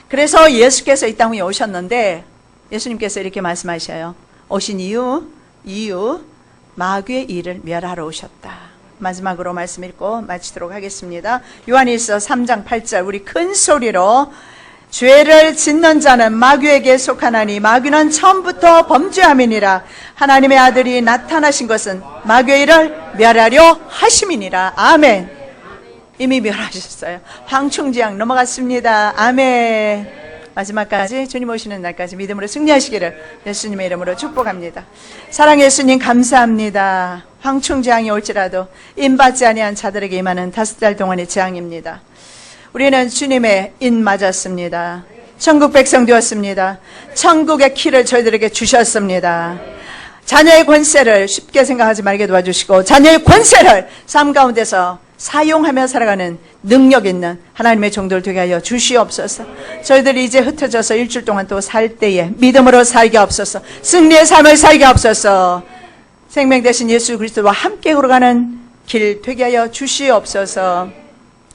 그래서 예수께서 이 땅에 오셨는데, 예수님께서 이렇게 말씀하셔요. 오신 이유, 마귀의 일을 멸하러 오셨다. 마지막으로 말씀 읽고 마치도록 하겠습니다. 요한일서 3장 8절, 우리 큰 소리로 죄를 짓는 자는 마귀에게 속하나니 마귀는 처음부터 범죄함이니라. 하나님의 아들이 나타나신 것은 마귀의 일을 멸하려 하심이니라. 아멘. 이미 멸하셨어요. 황충지향 넘어갔습니다. 아멘. 마지막까지 주님 오시는 날까지 믿음으로 승리하시기를 예수님의 이름으로 축복합니다. 사랑의 예수님 감사합니다. 황충지향이 올지라도 인받지 아니한 자들에게 임하는 5달 동안의 재앙입니다. 우리는 주님의 인 맞았습니다. 천국 백성 되었습니다. 천국의 키를 저희들에게 주셨습니다. 자녀의 권세를 쉽게 생각하지 말게 도와주시고 자녀의 권세를 삶 가운데서 사용하며 살아가는 능력 있는 하나님의 종들 되게 하여 주시옵소서. 저희들이 이제 흩어져서 일주일 동안 또 살 때에 믿음으로 살게 하옵소서. 승리의 삶을 살게 하옵소서. 생명 되신 예수 그리스도와 함께 걸어가는 길 되게 하여 주시옵소서.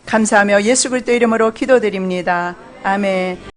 감사하며 예수 그리스도 이름으로 기도드립니다. 아멘.